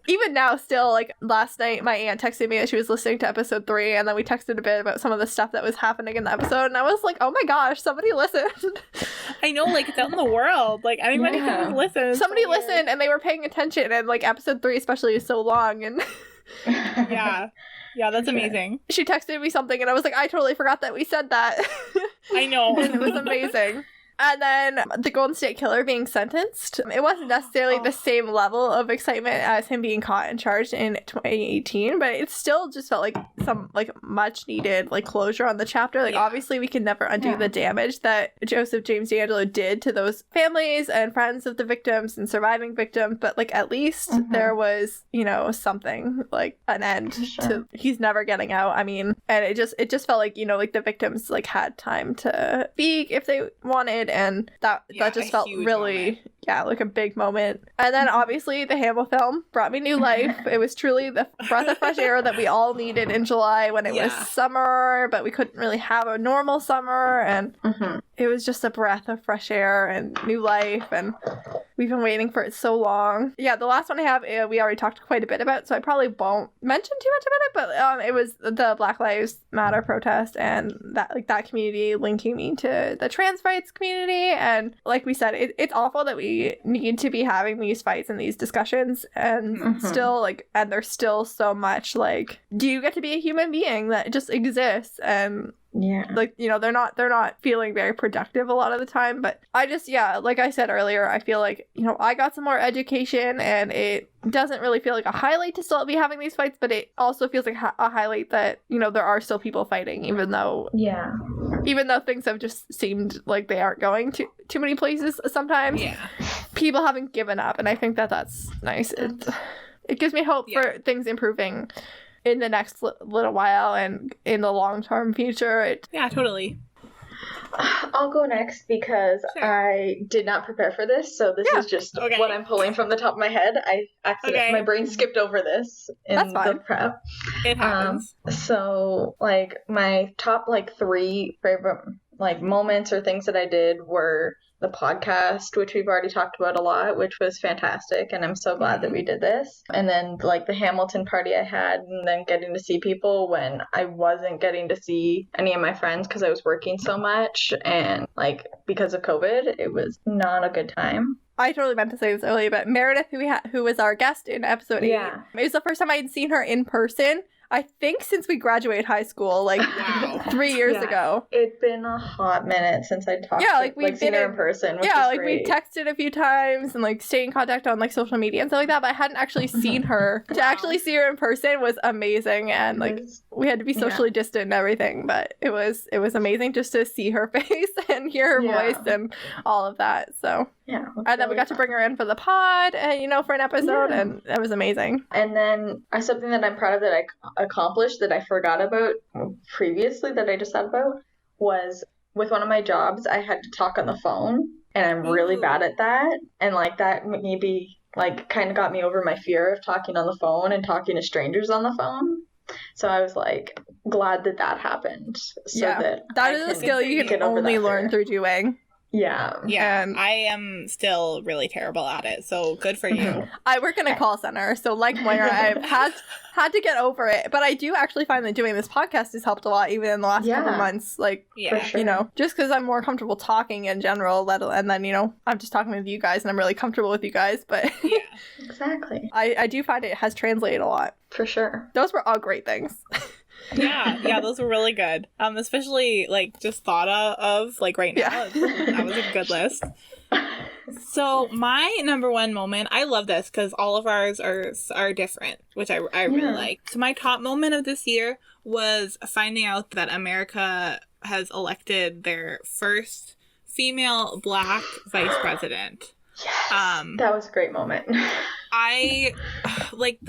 even now, still, like last night, my aunt texted me that she was listening to episode 3, and then we texted a bit about some of the stuff that was happening in the episode, and I was like, oh my gosh, somebody listened. I know, like it's out in the world. Like anybody Yeah. can listen. Somebody listened, and they were paying attention, and like episode 3 especially is so long, and Yeah. Yeah, that's amazing. she texted me something, and I was like, I totally forgot that we said that. I know. And it was amazing. And then the Golden State Killer being sentenced. It wasn't necessarily the same level of excitement as him being caught and charged in 2018, but it still just felt like some like much needed like closure on the chapter. Like Yeah. obviously we can never undo Yeah. the damage that Joseph James D'Angelo did to those families and friends of the victims and surviving victims, but like at least Mhm. there was, something like an end For sure. to he's never getting out. I mean, and it just felt like, like the victims like had time to speak if they wanted, and that Yeah, just a felt huge really moment. like a big moment. And then obviously the Hamill film brought me new life. It was truly the breath of fresh air that we all needed in July when it was Yeah. summer, but we couldn't really have a normal summer, and Mhm. it was just a breath of fresh air and new life, and we've been waiting for it so long. Yeah, the last one I have, we already talked quite a bit about, so I probably won't mention too much about it, but it was the Black Lives Matter protest, and that community linking me to the trans rights community. And like we said, it's awful that we need to be having these fights and these discussions, and Mhm. still and there's still so much like, do you get to be a human being that just exists? And Yeah. like they're not feeling very productive a lot of the time. But I just like I said earlier, I feel like I got some more education, and it doesn't really feel like a highlight to still be having these fights, but it also feels like a highlight that there are still people fighting, even though Yeah. things have just seemed like they aren't going too many places sometimes. Yeah. People haven't given up, and I think that's nice. It gives me hope for things improving in the next little while and in the long-term future. Yeah, totally. I'll go next because I did not prepare for this, so this is just what I'm pulling from the top of my head. My brain skipped over this in the prep. It happens. So, like, my top, like, 3 favorite, like, moments or things that I did were the podcast, which we've already talked about a lot, which was fantastic, and I'm so glad that we did this. And then, like, the Hamilton party I had, and then getting to see people when I wasn't getting to see any of my friends because I was working so much, and, like, because of COVID, it was not a good time. I totally meant to say this earlier, but Meredith, who was our guest in episode 8, it was the first time I had seen her in person, I think, since we graduated high school, like 3 years ago. It's been a hot minute since I talked seen her in person, which is great. We texted a few times and, like, stayed in contact on, like, social media and stuff like that, but I hadn't actually seen her. To actually see her in person was amazing, and, like, we had to be socially distant and everything, but it was amazing just to see her face and hear her voice and all of that, so... Yeah. And then we got to bring her in for the pod, and, for an episode, and it was amazing. And then something that I'm proud of that I accomplished that I forgot about previously that I just thought about was with one of my jobs, I had to talk on the phone, and I'm really bad at that. And, like, that maybe, like, kind of got me over my fear of talking on the phone and talking to strangers on the phone. So I was, like, glad that happened. So that is a skill you can only learn through doing. Yeah. I am still really terrible at it, so good for you. I work in a call center, so like Moira, I've had to get over it. But I do actually find that doing this podcast has helped a lot, even in the last couple months. Like, just because I'm more comfortable talking in general, and then, I'm just talking with you guys, and I'm really comfortable with you guys. But exactly. I do find it has translated a lot. For sure. Those were all great things. Yeah, those were really good. Especially, like, just thought of, like, right now. That was a good list. So, my number one moment, I love this because all of ours are different, which I really like. So, my top moment of this year was finding out that America has elected their first female Black vice president. Yes, that was a great moment. I like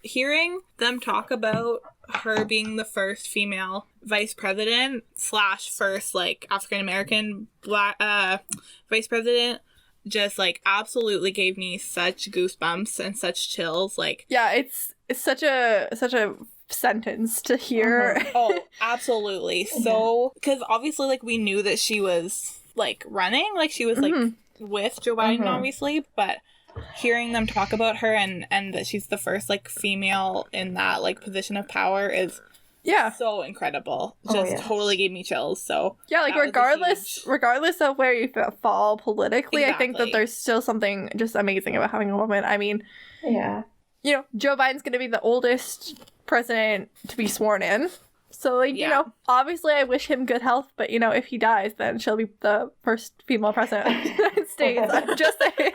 hearing them talk about her being the first female vice president / first, like, African American Black vice president just, like, absolutely gave me such goosebumps and such chills. Like, it's such a sentence to hear. Oh, absolutely. So, because obviously, like, we knew that she was, like, running, like, she was like with Joe Biden, obviously, but hearing them talk about her and that she's the first, like, female in that, like, position of power is so incredible. Just totally gave me chills. So like, regardless of where you fall politically, I think that there's still something just amazing about having a woman. I mean, Joe Biden's gonna be the oldest president to be sworn in. So, like, obviously I wish him good health, but, if he dies, then she'll be the first female president of the United States. I'm just saying.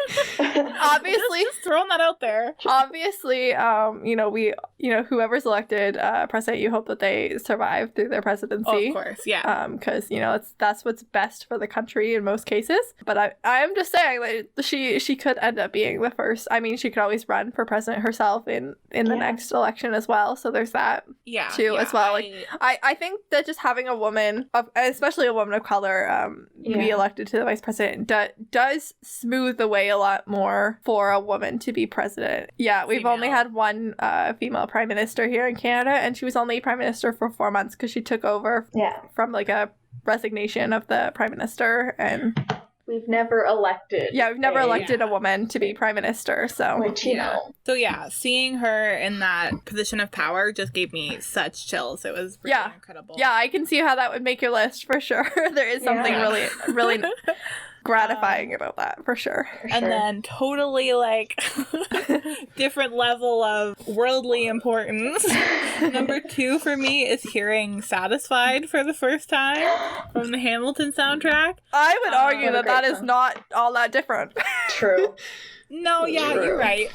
Obviously. Just throwing that out there. Obviously, whoever's elected president, you hope that they survive through their presidency. Oh, of course, yeah. Because, that's what's best for the country in most cases. But I'm just saying that she could end up being the first. I mean, she could always run for president herself in the next election as well. So there's that too as well. Like, I think that just having a woman, especially a woman of color, be elected to the vice president does smooth the way a lot more for a woman to be president. Yeah, we've only had one female prime minister here in Canada, and she was only prime minister for 4 months because she took over from, like, a resignation of the prime minister, and... We've never elected. Yeah, we've never elected a woman to be prime minister, so... Which, So, seeing her in that position of power just gave me such chills. It was really incredible. Yeah, I can see how that would make your list, for sure. There is something really, really gratifying about that, for sure. And then totally, like, different level of worldly importance. Number 2 for me is hearing Satisfied for the first time from the Hamilton soundtrack. I would argue that is not all that different. True. No, you're right.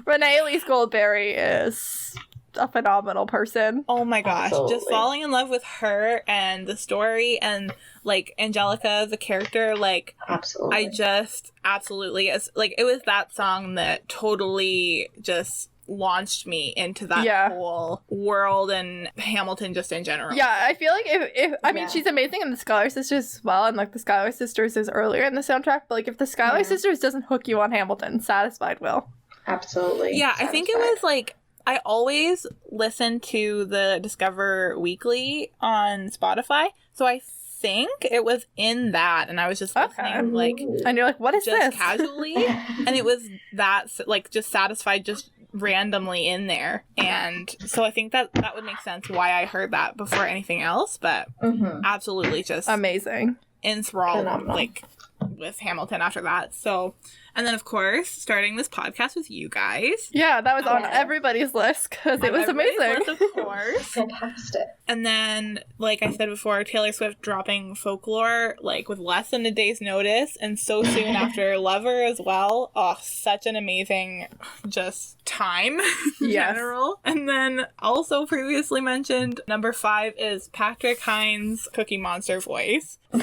Renee Elise Goldberry is a phenomenal person. Oh my gosh, Absolutely. just falling in love with her and the story and, like, Angelica, the character, like, Absolutely. I just absolutely, it was that song that totally just launched me into that whole world and Hamilton just in general. Yeah, I feel like if I mean, Yeah. she's amazing in the Schuyler Sisters as well, and like the Schuyler Sisters is earlier in the soundtrack, but like if the Schuyler Sisters doesn't hook you on Hamilton, Satisfied will. Absolutely. Yeah, I think it was like, I always listen to the Discover Weekly on Spotify, so I think it was in that, and I was just listening, like, And you're like, what is just this? casually, and it was that, like, just Satisfied just randomly in there, and so I think that would make sense why I heard that before anything else, but absolutely just Amazing. enthralled, Phenomenal. like, with Hamilton after that. So, and then of course starting this podcast with you guys. Yeah, that was on Yeah. everybody's list because it was Everybody's amazing. list, of course. Fantastic. And then, like I said before, Taylor Swift dropping Folklore, like, with less than a day's notice, and so soon after Lover as well. Oh, such an amazing, just time in Yes. general. And then, also previously mentioned, number 5 is Patrick Hines' Cookie Monster voice, /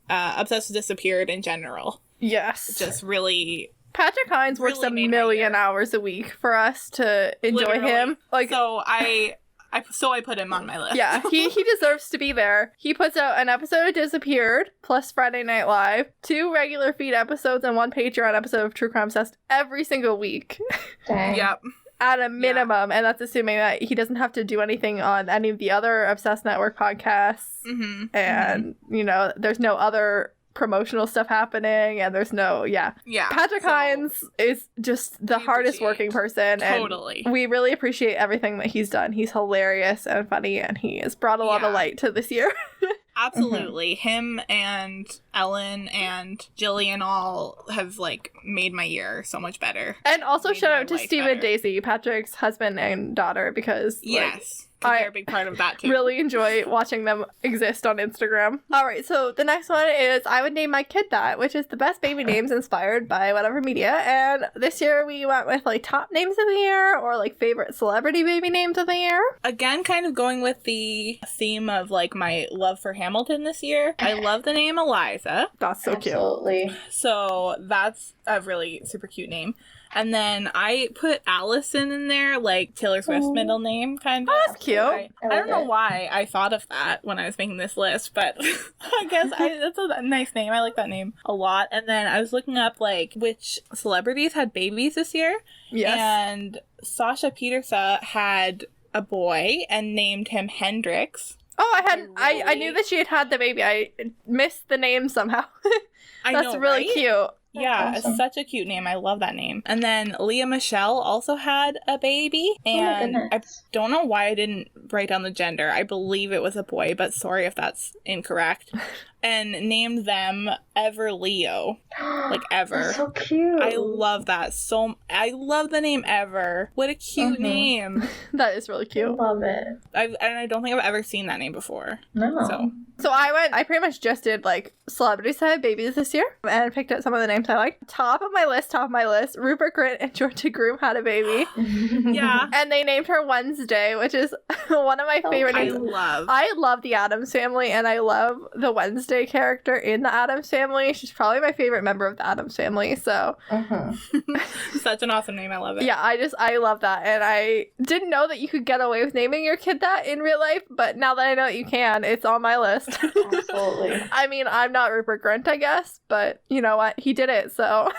Obsessed with Disappeared in general. Yes. Just really... Patrick Hines works really a made my million year. hours a week for us to enjoy Literally. him. Like, So I put him on my list. yeah, he deserves to be there. He puts out an episode of Disappeared, plus Friday Night Live, 2 regular feed episodes, and 1 Patreon episode of True Crime Obsessed every single week. Dang. Yep. At a minimum, and that's assuming that he doesn't have to do anything on any of the other Obsessed Network podcasts. Mm-hmm. And, you know, there's no other promotional stuff happening, and there's no, Yeah. Patrick so- Hines is just the We hardest appreciate- working person, Totally. and we really appreciate everything that he's done. He's hilarious and funny, and he has brought a lot of Yeah. light to this year. Absolutely. Him and Ellen and Jillian all have, like, made my year so much better. And also Made shout my out to life Steve better. and Daisy, Patrick's husband and daughter, because like, Yes. 'Cause I they're a big part of that too. really enjoy watching them exist on Instagram. All right, so the next one is I would name my kid that, which is the best baby names inspired by whatever media. And this year we went with like top names of the year or like favorite celebrity baby names of the year. Again, kind of going with the theme of, like, my love for Hamilton this year. I love the name Eliza. That's so cute. Absolutely. So that's a really super cute name. And then I put Allison in there, like Taylor Swift's middle name, kind of. Oh, that's cute. I I don't like know it. why I thought of that when I was making this list, but I guess that's a nice name. I like that name a lot. And then I was looking up, like, which celebrities had babies this year. Yes. And Sasha Petersa had a boy and named him Hendrix. Oh, I really- knew that she had the baby. I missed the name somehow. I That's know, really right? cute. Yeah, Awesome. it's such a cute name. I love that name. And then Leah Michelle also had a baby. Oh my And I goodness. don't know why I didn't write down the gender. I believe it was a boy, but sorry if that's incorrect. And named them Ever Leo. Like Ever. That's so cute. I love that so. I love the name Ever. What a cute Mhm. name. That is really I cute. love it. And I don't think I've ever seen that name before. No. So I pretty much just did like celebrities that had babies this year and picked out some of the names I liked. Top of my list, Rupert Grint and Georgia Groom had a baby. Yeah. And they named her Wednesday, which is one of my Oh, favorite I names. love. I love the Addams Family, and I love the Wednesday character in the Addams Family. She's probably my favorite member of the Addams Family. So Such an awesome name. I love it. yeah, I love that, and I didn't know that you could get away with naming your kid that in real life, but now that I know that you can, it's on my list. Absolutely. I mean, I'm not Rupert Grint, I guess, but you know what? He did it, so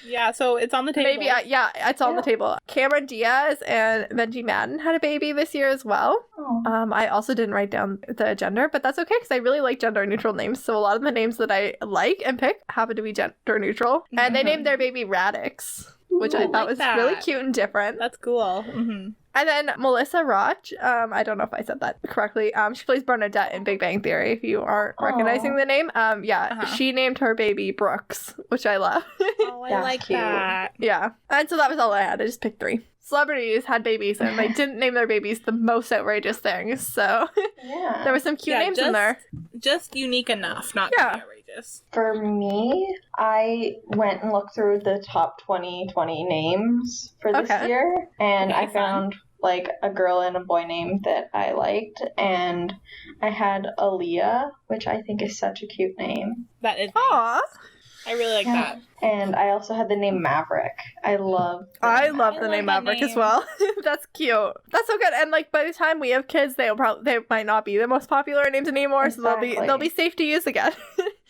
Yeah, so it's on the table. maybe it's on the table. Cameron Diaz and Benji Madden had a baby this year as well. Oh. I also didn't write down the gender, but that's okay because I really like gender neutral names. So a lot of the names that I like and pick happen to be gender neutral. And they Mhm. named their baby Radix, which I Ooh, thought like was that. really cute and different. That's cool. Mm-hmm. And then Melissa Roch, I don't know if I said that correctly. She plays Bernadette in Big Bang Theory, if you aren't Aw. recognizing the name. Uh-huh. She named her baby Brooks, which I love. Oh, I That's like cute. that. Yeah. And so that was all I had. I just picked 3. Celebrities had babies, and they didn't name their babies the most outrageous things. So Yeah. there were some cute Yeah, names in there. Just unique enough, not Yeah. too outrageous. For me, I went and looked through the top 2020 names for this Okay. year, and Okay, I fun. found like a girl and a boy name that I liked, and I had Aaliyah, which I think is such a cute name. That is Aw. I really like that. And I also had the name Maverick. I love I name love I the love name that Maverick as name. well. That's cute. That's so good. And like by the time we have kids, they might not be the most popular names anymore, so Exactly. they'll be safe to use again.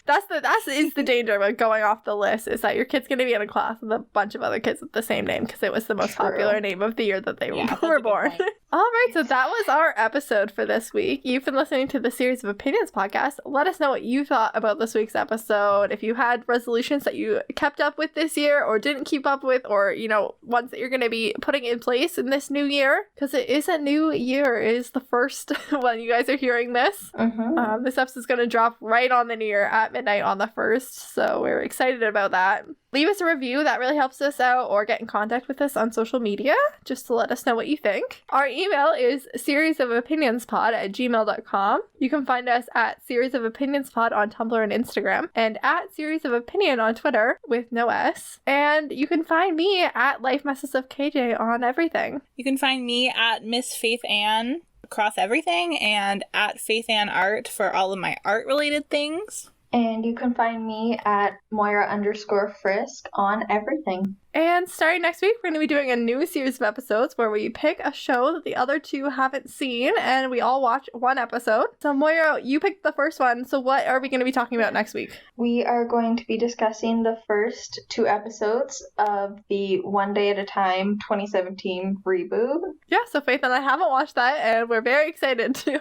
That is the danger of going off the list, is that your kid's going to be in a class with a bunch of other kids with the same name because it was the most True. popular name of the year that they Yeah, that's a were good born. point. All right, so that was our episode for this week. You've been listening to the Series of Opinions podcast. Let us know what you thought about this week's episode. If you had resolutions that you kept up with this year or didn't keep up with, or, you know, ones that you're going to be putting in place in this new year, because it is a new year. It is the first when you guys are hearing this. Mm-hmm. This episode's going to drop right on the new year at midnight on the 1st, so we're excited about that. Leave us a review. That really helps us out, or get in contact with us on social media just to let us know what you think. Our email is seriesofopinionspod@gmail.com. You can find us at Series of Opinions Pod on Tumblr and Instagram, and at Series of Opinion on Twitter with no S. And you can find me at Life Messes of KJ on everything. You can find me at Miss Faith Ann across everything, and at Faith Ann Art for all of my art-related things. And you can find me at Moira_Frisk on everything. And starting next week, we're going to be doing a new series of episodes where we pick a show that the other two haven't seen, and we all watch one episode. So Moira, you picked the first one, so what are we going to be talking about next week? We are going to be discussing the first 2 episodes of the One Day at a Time 2017 reboot. Yeah, so Faith and I haven't watched that, and we're very excited to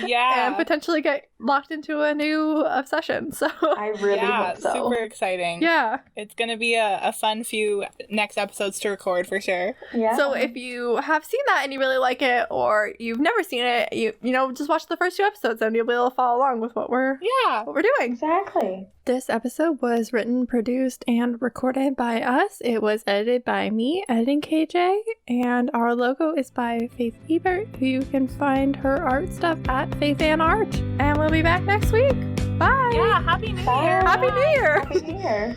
Yeah. and potentially get locked into a new obsession. So I really yeah, hope so. super exciting. yeah. It's going to be a fun few next episodes to record for sure. Yeah. So if you have seen that and you really like it, or you've never seen it, you know, just watch the first 2 episodes and you'll be able to follow along with what we're Yeah. doing. Exactly. This episode was written, produced, and recorded by us. It was edited by me, editing KJ, and our logo is by Faith Ebert, who you can find her art stuff at Faith Ann Art. And we'll be back next week. Bye. Yeah, Happy New Bye. Year. Happy New Year. Happy New Year.